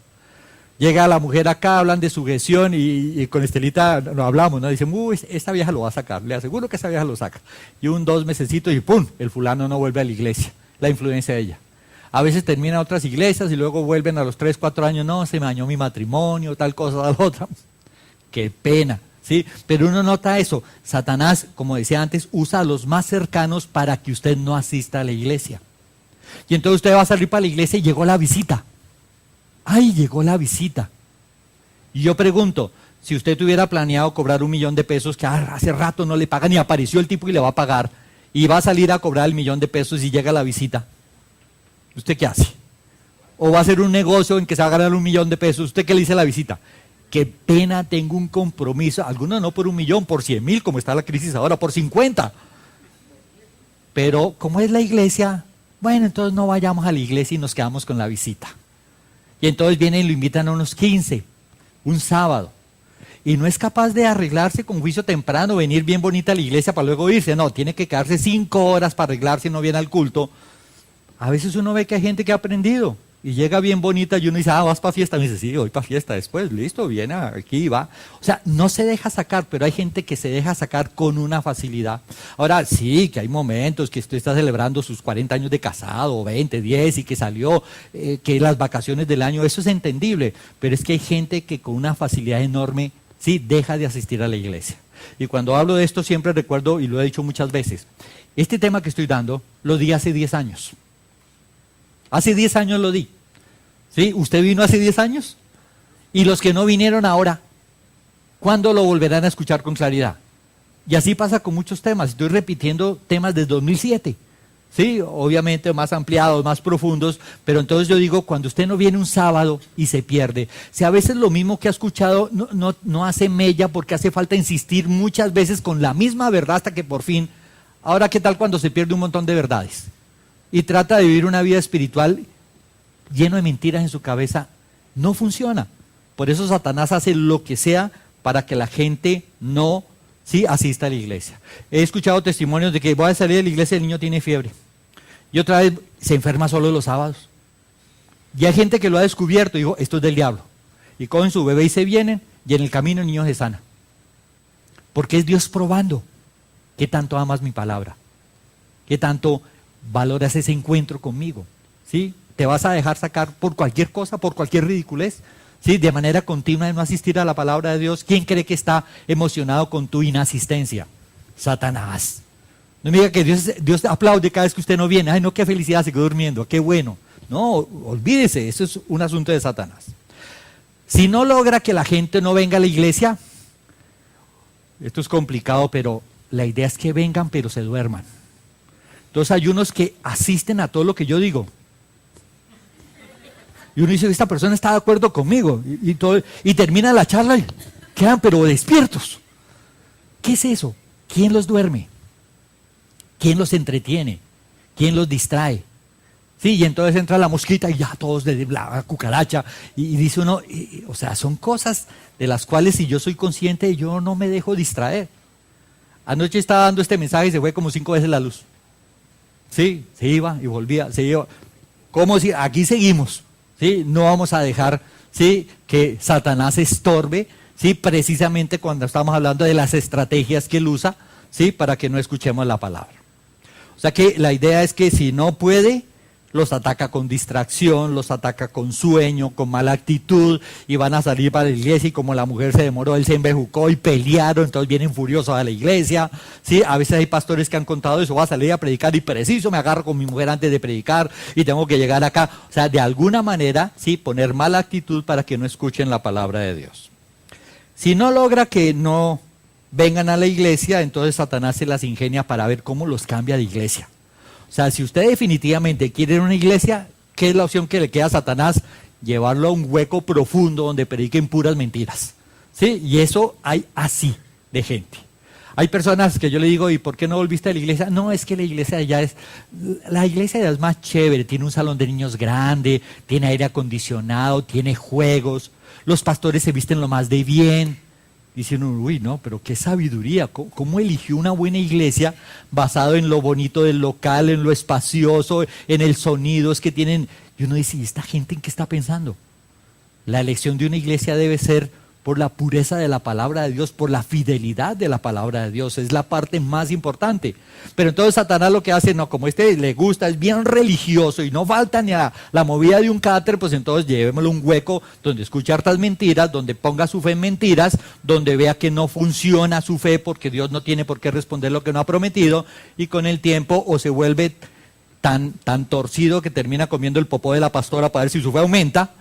Llega la mujer acá, hablan de sujeción y con Estelita no hablamos, ¿no? Dicen, esta vieja lo va a sacar, le aseguro que esa vieja lo saca. Y 2 mesecitos y ¡pum! El fulano no vuelve a la iglesia, la influencia de ella. A veces terminan otras iglesias y luego vuelven a los 3, 4 años, no, se me dañó mi matrimonio, tal cosa, tal otra. Qué pena, ¿sí? Pero uno nota eso. Satanás, como decía antes, usa a los más cercanos para que usted no asista a la iglesia. Y entonces usted va a salir para la iglesia y llegó la visita. ¡Ay, llegó la visita! Y yo pregunto, si usted tuviera planeado cobrar $1.000.000 que hace rato no le pagan y apareció el tipo y le va a pagar, y va a salir a cobrar $1.000.000 y llega la visita, ¿usted qué hace? ¿O va a hacer un negocio en que se va a ganar $1.000.000? ¿Usted qué le dice a la visita? Qué pena, tengo un compromiso, algunos no por 1.000.000, por 100.000, como está la crisis ahora, por 50. Pero, ¿cómo es la iglesia? Bueno, entonces no vayamos a la iglesia y nos quedamos con la visita. Y entonces vienen y lo invitan a unos 15, un sábado. Y no es capaz de arreglarse con juicio temprano, venir bien bonita a la iglesia para luego irse. No, tiene que quedarse 5 horas para arreglarse y no viene al culto. A veces uno ve que hay gente que ha aprendido y llega bien bonita y uno dice, vas para fiesta. Me dice, sí, voy para fiesta después, listo, viene aquí y va. O sea, no se deja sacar, pero hay gente que se deja sacar con una facilidad. Ahora, sí, que hay momentos que usted está celebrando sus 40 años de casado, 20, 10, y que salió, que las vacaciones del año, eso es entendible. Pero es que hay gente que con una facilidad enorme, sí, deja de asistir a la iglesia. Y cuando hablo de esto siempre recuerdo, y lo he dicho muchas veces, este tema que estoy dando, lo di hace 10 años. Hace 10 años lo di. ¿Sí? ¿Usted vino hace 10 años? Y los que no vinieron ahora, ¿cuándo lo volverán a escuchar con claridad? Y así pasa con muchos temas. Estoy repitiendo temas desde 2007. Sí, obviamente más ampliados, más profundos, pero entonces yo digo, cuando usted no viene un sábado y se pierde, si a veces lo mismo que ha escuchado no hace mella porque hace falta insistir muchas veces con la misma verdad hasta que por fin, ahora qué tal cuando se pierde un montón de verdades y trata de vivir una vida espiritual lleno de mentiras en su cabeza, no funciona. Por eso Satanás hace lo que sea para que la gente no asista a la iglesia. He escuchado testimonios de que voy a salir de la iglesia y el niño tiene fiebre. Y otra vez se enferma solo los sábados. Y hay gente que lo ha descubierto y dijo, esto es del diablo. Y cogen su bebé y se vienen, y en el camino el niño se sana. Porque es Dios probando qué tanto amas mi palabra, qué tanto valoras ese encuentro conmigo. ¿Sí? ¿Te vas a dejar sacar por cualquier cosa, por cualquier ridiculez? ¿Sí? De manera continua de no asistir a la palabra de Dios. ¿Quién cree que está emocionado con tu inasistencia? Satanás. No me diga que Dios aplaude cada vez que usted no viene. Ay, no, qué felicidad, se quedó durmiendo, qué bueno. No, olvídese, eso es un asunto de Satanás. Si no logra que la gente no venga a la iglesia, esto es complicado, pero la idea es que vengan, pero se duerman. Entonces hay unos que asisten a todo lo que yo digo. Y uno dice, esta persona está de acuerdo conmigo. Y termina la charla y quedan pero despiertos. ¿Qué es eso? ¿Quién los duerme? ¿Quién los entretiene? ¿Quién los distrae? Sí, y entonces entra la mosquita y ya todos de la cucaracha. Y dice uno, o sea, son cosas de las cuales si yo soy consciente, yo no me dejo distraer. Anoche estaba dando este mensaje y se fue como 5 veces la luz. Sí, se iba y volvía, se iba. Como si aquí seguimos, ¿sí? No vamos a dejar, ¿sí?, que Satanás estorbe, ¿sí?, precisamente cuando estamos hablando de las estrategias que él usa, ¿sí?, para que no escuchemos la palabra. O sea que la idea es que si no puede, los ataca con distracción, los ataca con sueño, con mala actitud, y van a salir para la iglesia y como la mujer se demoró, él se embejucó y pelearon, entonces vienen furiosos a la iglesia, ¿sí? A veces hay pastores que han contado eso, voy a salir a predicar y preciso me agarro con mi mujer antes de predicar y tengo que llegar acá. O sea, de alguna manera, ¿sí?, poner mala actitud para que no escuchen la palabra de Dios. Si no logra que no vengan a la iglesia, entonces Satanás se las ingenia para ver cómo los cambia de iglesia. O sea, si usted definitivamente quiere una iglesia, ¿qué es la opción que le queda a Satanás? Llevarlo a un hueco profundo donde prediquen puras mentiras. ¿Sí? Y eso hay así de gente. Hay personas que yo le digo, ¿y por qué no volviste a la iglesia? No, es que la iglesia allá es más chévere, tiene un salón de niños grande, tiene aire acondicionado, tiene juegos, los pastores se visten lo más de bien. Dicen, uy, no, pero qué sabiduría, ¿cómo eligió una buena iglesia basado en lo bonito del local, en lo espacioso, en el sonido es que tienen? Y uno dice, ¿y esta gente en qué está pensando? La elección de una iglesia debe ser por la pureza de la palabra de Dios, por la fidelidad de la palabra de Dios, es la parte más importante. Pero entonces Satanás lo que hace, no, como este le gusta, es bien religioso y no falta ni a la movida de un cáter, pues entonces llevémoslo a un hueco donde escuche hartas mentiras, donde ponga su fe en mentiras, donde vea que no funciona su fe porque Dios no tiene por qué responder lo que no ha prometido, y con el tiempo o se vuelve tan torcido que termina comiendo el popó de la pastora para ver si su fe aumenta,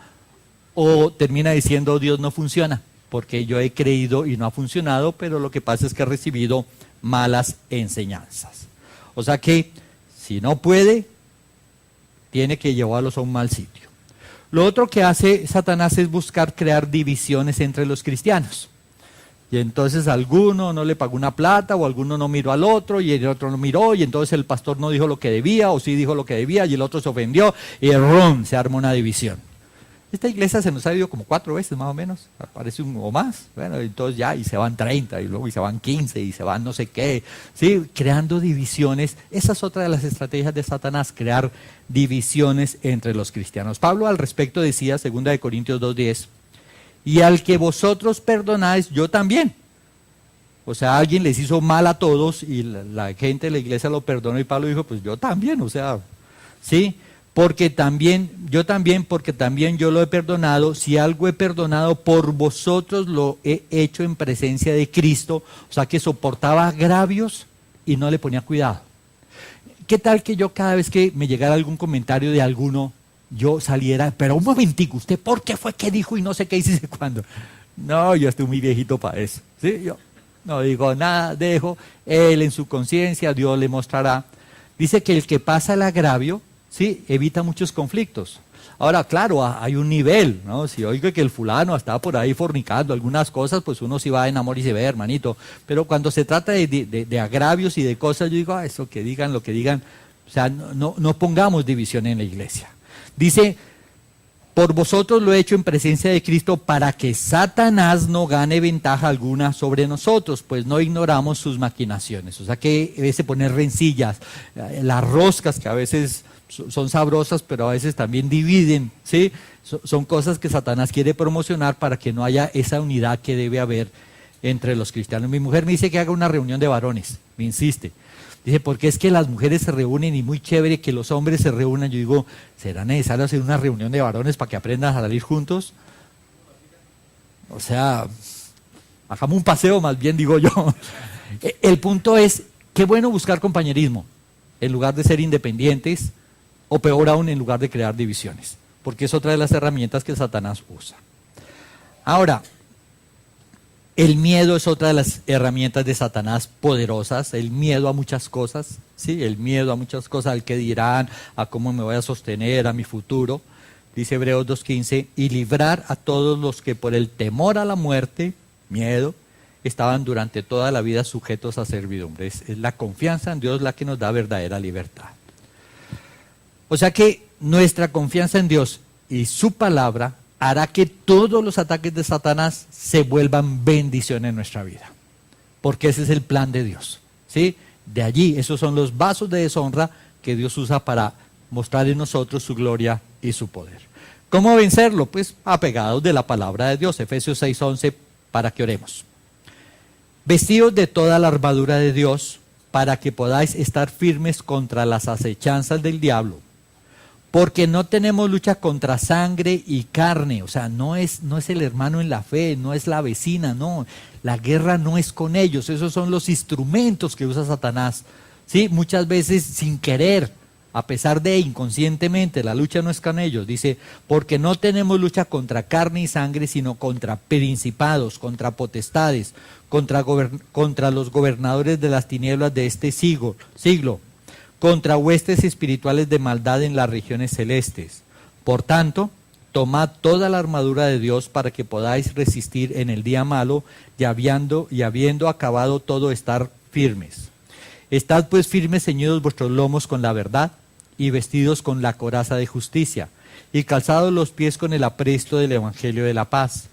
o termina diciendo Dios no funciona, porque yo he creído y no ha funcionado, pero lo que pasa es que he recibido malas enseñanzas. O sea que si no puede, tiene que llevarlos a un mal sitio. Lo otro que hace Satanás es buscar crear divisiones entre los cristianos. Y entonces alguno no le pagó una plata, o alguno no miró al otro, y el otro no miró, y entonces el pastor no dijo lo que debía, o sí dijo lo que debía, y el otro se ofendió, y ¡rum!, se arma una división. Esta iglesia se nos ha ido como 4 veces más o menos, parece o más. Bueno, entonces ya, y se van 30, y luego y se van 15, y se van no sé qué, ¿sí?, creando divisiones. Esa es otra de las estrategias de Satanás, crear divisiones entre los cristianos. Pablo al respecto decía, 2 Corintios 2:10, y al que vosotros perdonáis, yo también. O sea, alguien les hizo mal a todos, y la gente de la iglesia lo perdonó, y Pablo dijo, pues yo también, o sea, ¿sí?, porque también yo lo he perdonado. Si algo he perdonado por vosotros, lo he hecho en presencia de Cristo. O sea que soportaba agravios y no le ponía cuidado. ¿Qué tal que yo cada vez que me llegara algún comentario de alguno, yo saliera, pero un momentico, ¿usted por qué fue que dijo y no sé qué hice cuándo? No, yo estoy muy viejito para eso. ¿Sí? Yo no digo nada, dejo, él en su conciencia, Dios le mostrará. Dice que el que pasa el agravio, sí, evita muchos conflictos. Ahora, claro, hay un nivel, ¿no? Si oigo que el fulano está por ahí fornicando algunas cosas, pues uno sí va en amor y se ve, hermanito. Pero cuando se trata de agravios y de cosas, yo digo, eso que digan, lo que digan. O sea, no pongamos división en la iglesia. Dice, por vosotros lo he hecho en presencia de Cristo para que Satanás no gane ventaja alguna sobre nosotros, pues no ignoramos sus maquinaciones. O sea que a veces poner rencillas, las roscas que a veces son sabrosas, pero a veces también dividen, ¿sí? Son cosas que Satanás quiere promocionar para que no haya esa unidad que debe haber entre los cristianos. Mi mujer me dice que haga una reunión de varones, me insiste. Dice, porque es que las mujeres se reúnen y muy chévere que los hombres se reúnan. Yo digo, ¿será necesario hacer una reunión de varones para que aprendan a salir juntos? O sea, hagamos un paseo más bien, digo yo. El punto es, qué bueno buscar compañerismo, en lugar de ser independientes, o peor aún, en lugar de crear divisiones, porque es otra de las herramientas que Satanás usa. Ahora, el miedo es otra de las herramientas de Satanás poderosas, el miedo a muchas cosas, ¿sí? El miedo a muchas cosas, al que dirán, a cómo me voy a sostener, a mi futuro. Dice Hebreos 2:15, y librar a todos los que por el temor a la muerte, miedo, estaban durante toda la vida sujetos a servidumbre. Es la confianza en Dios la que nos da verdadera libertad. O sea que nuestra confianza en Dios y su palabra hará que todos los ataques de Satanás se vuelvan bendición en nuestra vida. porque ese es el plan de Dios, ¿sí? De allí, esos son los vasos de deshonra que Dios usa para mostrar en nosotros su gloria y su poder. ¿Cómo vencerlo? Pues apegados de la palabra de Dios, Efesios 6:11, para que oremos. Vestidos de toda la armadura de Dios, para que podáis estar firmes contra las acechanzas del diablo. Porque no tenemos lucha contra sangre y carne, o sea, no es el hermano en la fe, no es la vecina, no, la guerra no es con ellos, esos son los instrumentos que usa Satanás, ¿sí? Muchas veces sin querer, a pesar de inconscientemente, la lucha no es con ellos, dice, porque no tenemos lucha contra carne y sangre, sino contra principados, contra potestades, contra los gobernadores de las tinieblas de este siglo, contra huestes espirituales de maldad en las regiones celestes. Por tanto, tomad toda la armadura de Dios para que podáis resistir en el día malo y habiendo acabado todo, estar firmes. Estad pues firmes, ceñidos vuestros lomos con la verdad y vestidos con la coraza de justicia y calzados los pies con el apresto del evangelio de la paz.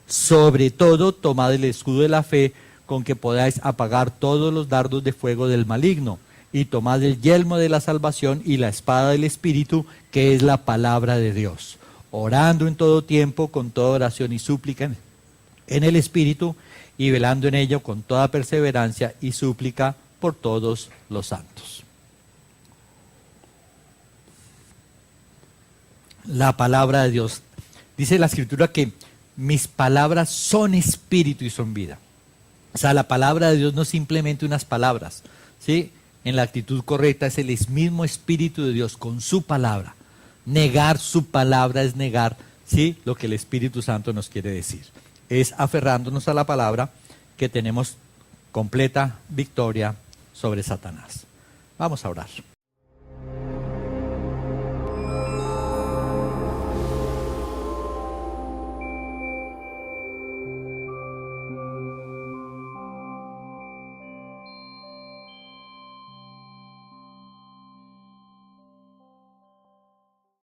Sobre todo, tomad el escudo de la fe con que podáis apagar todos los dardos de fuego del maligno, y tomad el yelmo de la salvación y la espada del Espíritu, que es la palabra de Dios, orando en todo tiempo con toda oración y súplica en el Espíritu, y velando en ello con toda perseverancia y súplica por todos los santos. La palabra de Dios. Dice la Escritura que mis palabras son espíritu y son vida. O sea, la palabra de Dios no es simplemente unas palabras, ¿sí? En la actitud correcta es el mismo Espíritu de Dios con su palabra. Negar su palabra es negar, ¿sí?, lo que el Espíritu Santo nos quiere decir. Es aferrándonos a la palabra que tenemos completa victoria sobre Satanás. Vamos a orar.